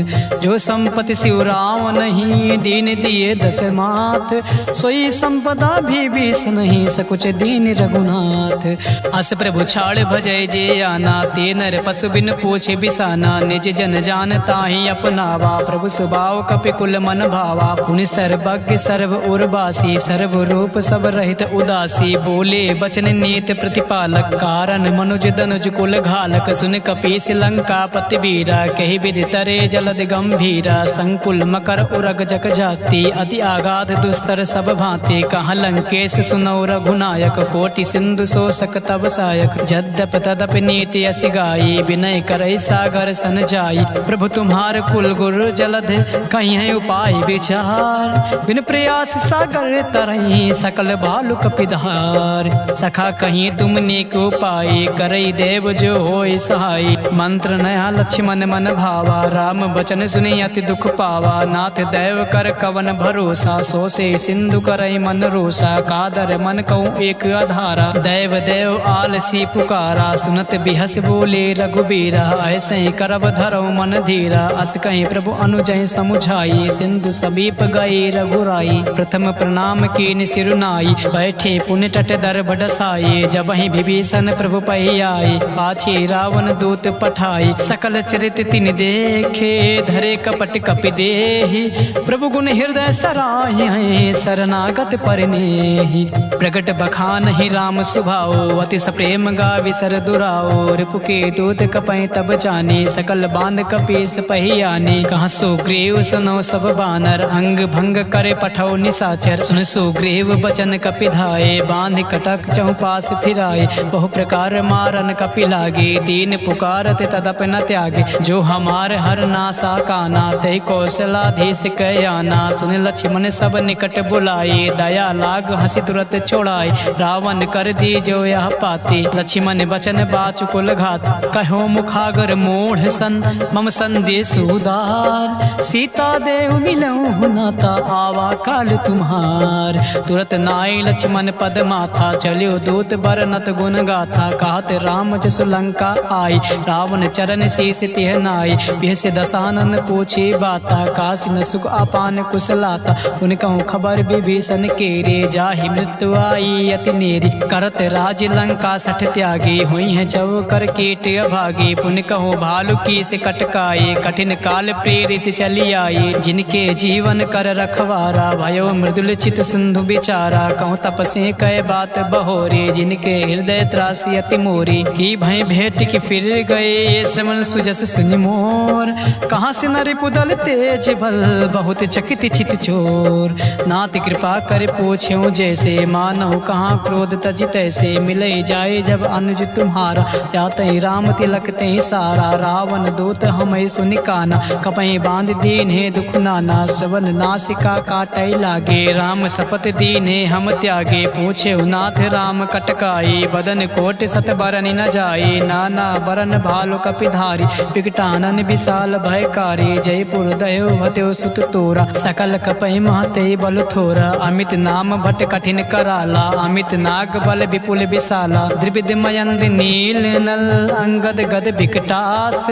जो संपत्ति शिव राम नहीं, दीन दिए दस मात। सोई संपदा विभीषण नहीं, सकुच दीन रघुनाथ। अस प्रभु छाड़ भजय जे आना, ते नर पशु बिन पूछे बिसाना। निज जन जान ताहि अपनावा, प्रभु स्वभाव कपि कुल मन भावा। पुनि सर्वज्ञ सर्व उर्वासी, सर्व रूप सब रहित उदासी। बोले वचन नीत प्रतिपालक, कारण मनुज दनुज कुल घालक। सुन कपीस लंका पति बीरा, कही विधि तरे जलद गंभीरा। संकुल मकर उरग जग जाति, अति आगाध दुस्तर सब भांति। कहाँ लंकेश सुनौ रघुनायक, कोटि सिंधु शोषक तब सायक। जद्यप तदप नीति अस गाई, विनय करई सागर सन जाई। प्रभु तुम्हार कुल गुरु जलध, कहीं उपाय विचार। बिन प्रयास सागर तरई, सकल भालु कपिधार। सखा कहीं तुम नेक उपाय, करई देव जो होय सहाय। मंत्र नया लक्ष्मण मन भावा, राम बचन सुनि अति दुख पावा। नाथ दैव कर कवन भरोसा, सो से सिंधु करई मन रोसा। कादर मन कहूँ एक आधारा, दैव देव आलसी पुकारा। सुनत बिहस बोले रघुबीरा, ऐसे करब धरौ मन धीरा। अस कहीं प्रभु अनुजय समुझाई, सिंधु समीप गए रघुराई। प्रथम प्रणाम कीन सिरुनाई, बैठे पुण्य तट दर बडसाई। जब ही विभीषण प्रभु पही आए, पाछे रावण दूत पठाई। सकल चरित तिन देखे, धरे कपट कपि देहि। प्रभु गुण हृदय सराहि, शरणागत परिनेहि। प्रगट बखान ही राम सुभाओ, अति सप्रेम गावि सर दुराओ। रिपु के दूत कपै तब जाने, सकल बांध कपीस पही आने। कहाँ सुग्रीव सुनो सब बानर, अंग भंग करे पठौ निशाचर। सुन सुग्रीव बचन कपि धाये, बांध कटक चौपास फिराए। बहु प्रकार मारन कपि लागे, दीन पुकारत तदप न त्यागे। जो हमार हर नासा काना, तहि कौशलाधीश कयाना। सुन लक्ष्मण सब निकट बुलाए, दया लाग हंसी तुरत छोड़ाए। रावण कर दी जो यह पाते, लक्ष्मण बचन बाचु कुल घात। कहो मुखागर मोढ़ सन, मम संदेश उदार। सीता देव मिलऊँ नाता, आवा काल तुम्हार। तुरत नाई लक्ष्मण पद माथा, चलियो दूत बरनत गुण गाथा। कहत राम जसु लंका आई, रावण चरण शीस तिह नाई। बिहस दसानन पूछे बाता, काशी न सुख अपान कुशलाता। उन कहूँ खबर विभीषण केरे, जाहि मृत्यु आई अति नेरी। करत राज लंका सठ त्यागी, हुई है जव कर कीट अभागी। पुन कहूँ भालू की से कटकाए, कठिन काल प्रेरित चली आई। जिनके जीवन कर रखवारा, भयो मृदुल चित सिंधु बिचारा। कहूँ तपसे कह बात बहोरे, जिनके हृदय त्रासी अति मोरी। की भय भेंट की फिर गए, ये श्रवण सुजस सुनि मोर। कहाँ से नरि पुदल तेज बल, बहुत चकित चित चोर। जोर। नाथ कृपा कर पूछ्यो जैसे, मानव कहाँ क्रोध तज तैसे। मिले जाए जब अनुज तुम्हारा, त्यातहि राम तिलक ते सारा। रावण दूत हमें सुनि काना, कपहि बांध दीन्हे दुख नाना। श्रवण नासिका काटै लागे, राम शपथ दीन्हे हम त्यागे। पूछे नाथ राम कटकाई, बदन कोट सत बरन न जाई। नाना बरन भालु कपिधारी, विकटानन विशाल भयकारी। जयपुर दयो भत्यो सुत तोरा, सकल कपहि महते बल थोरा। अमित नाम भट कठिन कराला, अमित नाग बल विपुल विशाला। द्रिविद मयंद नील नल, अंगद गद विकटास।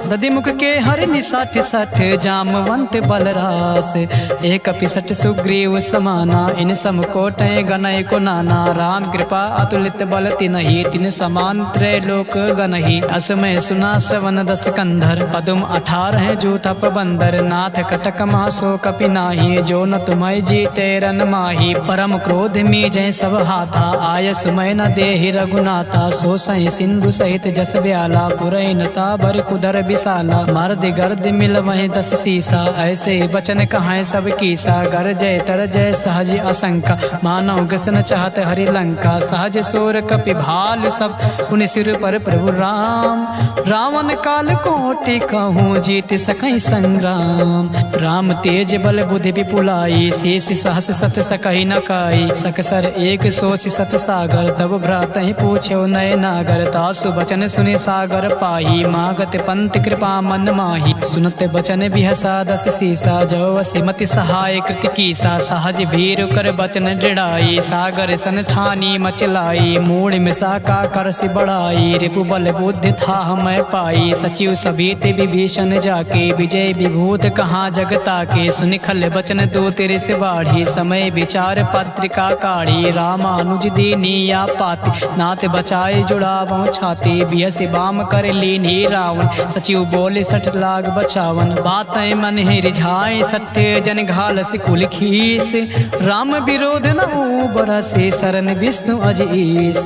दधिमुख के हरि निसठ सठ, जामवंत बलरास। एक पिसठ सुग्रीव समाना, इन सम कोटय गनय को नाना। राम कृपा अतुलित बल तिनहि, तिन समान त्रैलोक गनहि। असमय सुना श्रवण दस कंधर, पदुम 18 जूथप बंदर। नाथ कटक मासो कपि नाही, जो न तुम्हें जीते रन माही। परम क्रोध मी जय सब हाथा, आय सुमय न देहि रघुनाथा। सो सहि सिंधु सहित जस ब्याला, पुरई नता भर कुदर विशाला। मर्द गर्द मिल वहीं 10 सीसा, ऐसे बचन कहाँ सब कीसा। गर जय तर जय सहज असंका, मानव ग्रसन चाहत हरि लंका। सहज सोर कपि भालु सब, पुनि सिर पर प्रभु राम। रावण काल कोटि कहूँ, जीत सकई संग्राम। राम तेज बल बुद्धि विपुलाई, शेष सहस सत सकहि न काई। सकसर एक सोच सत सागर, तब भ्रातहि पूछ्यो नय नागर। तासु बचन सुनि सागर पाही, मागत पंत कृपा मन माही। सुनत बचन बिहसा 10 सीसा, जो असिमति सहाय कृति कीसा। सहज भीरु कर बचन दृढ़ाई, सागर सन ठानी मचलाई। मूढ़ मिसा का करसि बढ़ाई, रिपु बल बुद्धि था मैं पाई। सचिव सभीत विभीषण जाके, विजय विभूत कहाँ जगता के। सुनि खल बचन दो तेरे से बाढ़ी, समय विचार पत्रिका काढ़ी। रामानुज दीनिया पाति, नाथ बचाए जुड़ावो छाती। बियसि बाम कर लीन्ही रावण, सचिव बोले 60 लाख बचावन। बातें मन ही रिझाए सत्य, जन घालस कुल खीस। राम विरोध न बरसे, शरण विष्णु अजीस।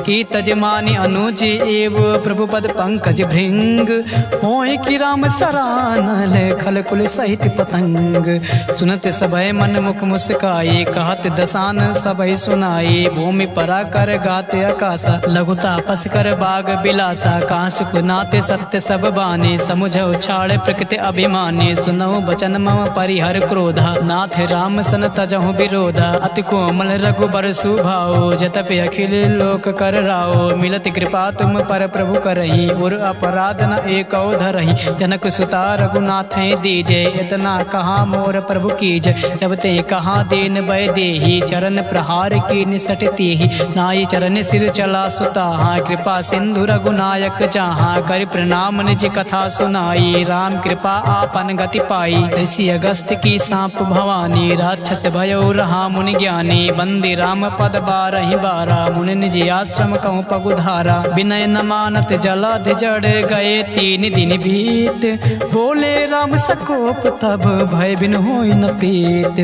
की तजमानी अनुज एव, प्रभु पद पंकज भृंग। होय कि राम सरानल, खल कुल सहित पतंग। सुनत सभय मन मुख मुस्काए, कहत दसान सभय सुनाए। भूमि परा कर गाते आकाशा, लघुता पस कर बाग बिलासा। कहाँ सुख नाते सत्य सब बाने, समुझो छाड़ प्रकृति अभिमाने। सुनो बचन मम परिहर क्रोधा, नाथ राम सन तजहु विरोधा। अति कोमल रघुबर सुभाओ, जतपि अखिल लोक कर राओ। मिलत कृपा तुम पर प्रभु करही, उर अपराध न एको धरही। जनक सुता रघुनाथ दीजे, इतना कहा मोर प्रभु कीज। जब ते कहा दीन भय देहि, चरण प्रहार की निसटती ही। नाई चरण सिर चला सुताहा, कृपा सिंधु रघुनायक जहाँ। कर प्रणाम निज कथा सुनाई, राम कृपा आपन गति पाई। ऋषि अगस्त की सांप भवानी, राक्षस भयो रहा मुनि ज्ञानी। बंदी राम पद 12 बारा, मुनि निज आश्रम कहूँ पगुधारा। विनय न मानत जलधि जड़ गए, 3 दिन बीत। बोले राम सकोप तब, भय बिन होई न प्रीत।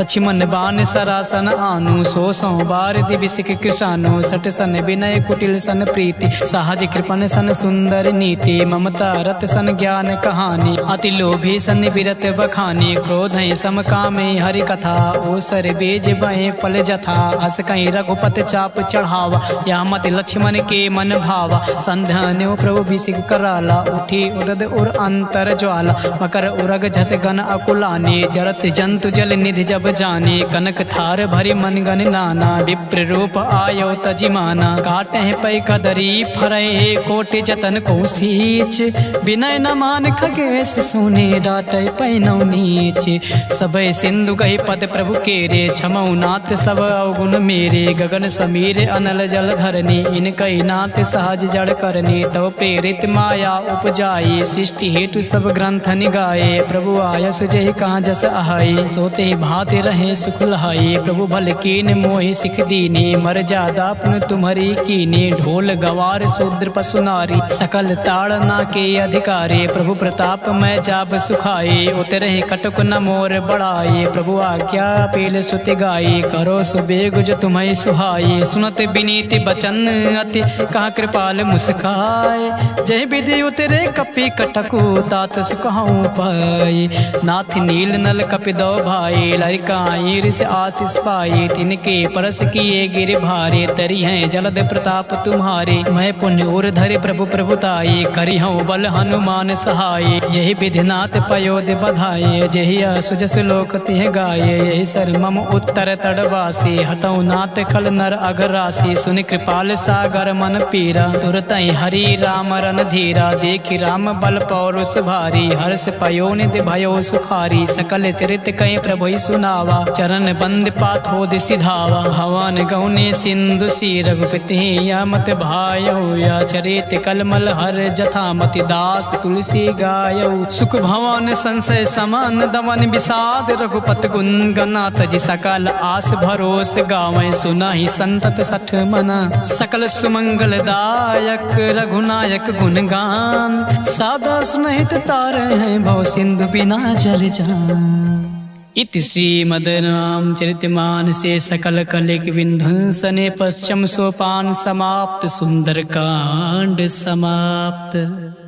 लक्ष्मण बाण सरासन आनु, 100 बार दिविसिक कृषानु। 60 सन विनय कुटिल सन प्रीति, सहज कृपन सन सुंदर नीति। ममता रत सन ज्ञान कहानी, अति लोभी सन विरत बखानी। क्रोध सम कामे हरि कथा, ओसर बीज बहे फल जथा। अस कहीं रघुपत चाप चढ़ावा, या मत लक्ष्मण के मन भावा। संध्यान्यो प्रभु बिसिक कराला, उठी उदद उर अंतर ज्वाला। मकर उरग झस गन अकुलाने, जरत जंतु जल निधि जब जाने। कनक थार भरी मन गन नाना, विप्र रूप आयो तजिमाना। काटे पै कदरी फरय, कोटि जतन को सींच। विनय न मान खगेश सुने, डाटे पैनौ नीच। सबय सिंधु कही पद प्रभु केरे, क्षमौ नाथ सब अवगुण मेरे। गगन समीर अनल जल धरनी, इनकई नाथ सहज जड़ करनी। तव प्रेरित माया उपजाई, सृष्टि हेतु सब ग्रंथ निगाए। प्रभु आयस जय कहाँ जस आहाई, सोते भाते रहे सुख लहाई। प्रभु भल कीन मोहि सिख दीनी, मर जादा पुन तुम्हारी कीनी। ढोल गवार शूद्र पशु नारी, सकल ताड़ना के अधिकारी। प्रभु प्रताप मैं जाब सुखाए, उतरे कटुक न मोर बढ़ाए। प्रभु आज्ञा पील सुति गाई, करो सुबेग जो तुम्हें सुहाई। सुनत विनीति बचन अति, कहा कृपाल मुस्काए। जय विधि उतरे कपि कटकु, तात सुखाऊं पाई। नाथ नील नल कपि कपि दो भाई, लरिकाई ऋषि आशीष पाई, तिनके परस किए गिर भारे, तरी हैं जलद प्रताप तुम्हारे, मैं पुण्य उर धरि प्रभु प्रभुताई, करी हूँ बल हनुमान सहाय, यही विधिनाथ पयोध बधाये, जेहि सुजस लोक तिह गाये, यही सर मम उत्तर तड़वासी, हतऊ नाथ खल नर अघरासी, सुनि कृपाल सागर मन पीरा, तुरतई हरि राम रन धीरा, देखि राम बल पौरुष भारी, हर्ष पयो निधि भयो सुखारी, सकल चरित कई प्रभु सुनावा, चरण बंद पाथोद सिधावा, हवन गौने सिंधु सी रघुपति मत भायो, या चरित कलमल हर जथामति, दास तुलसी गायौ, सुख भवन संशय समान, दमन विषाद रघुपत गुण गनाथ जी, सकल आस भरोस गावें, सुनाहि संतत सठ मना, सकल सुमंगल दायक रघुनायक गुणगान, सादा सुनहित तारे हैं भव सिंधु बिना जल जान। इति श्रीमद् रामचरितमानसे सकल कलिक विध्वंसने पश्चिम सोपान समाप्त, सुंदरकांड समाप्त।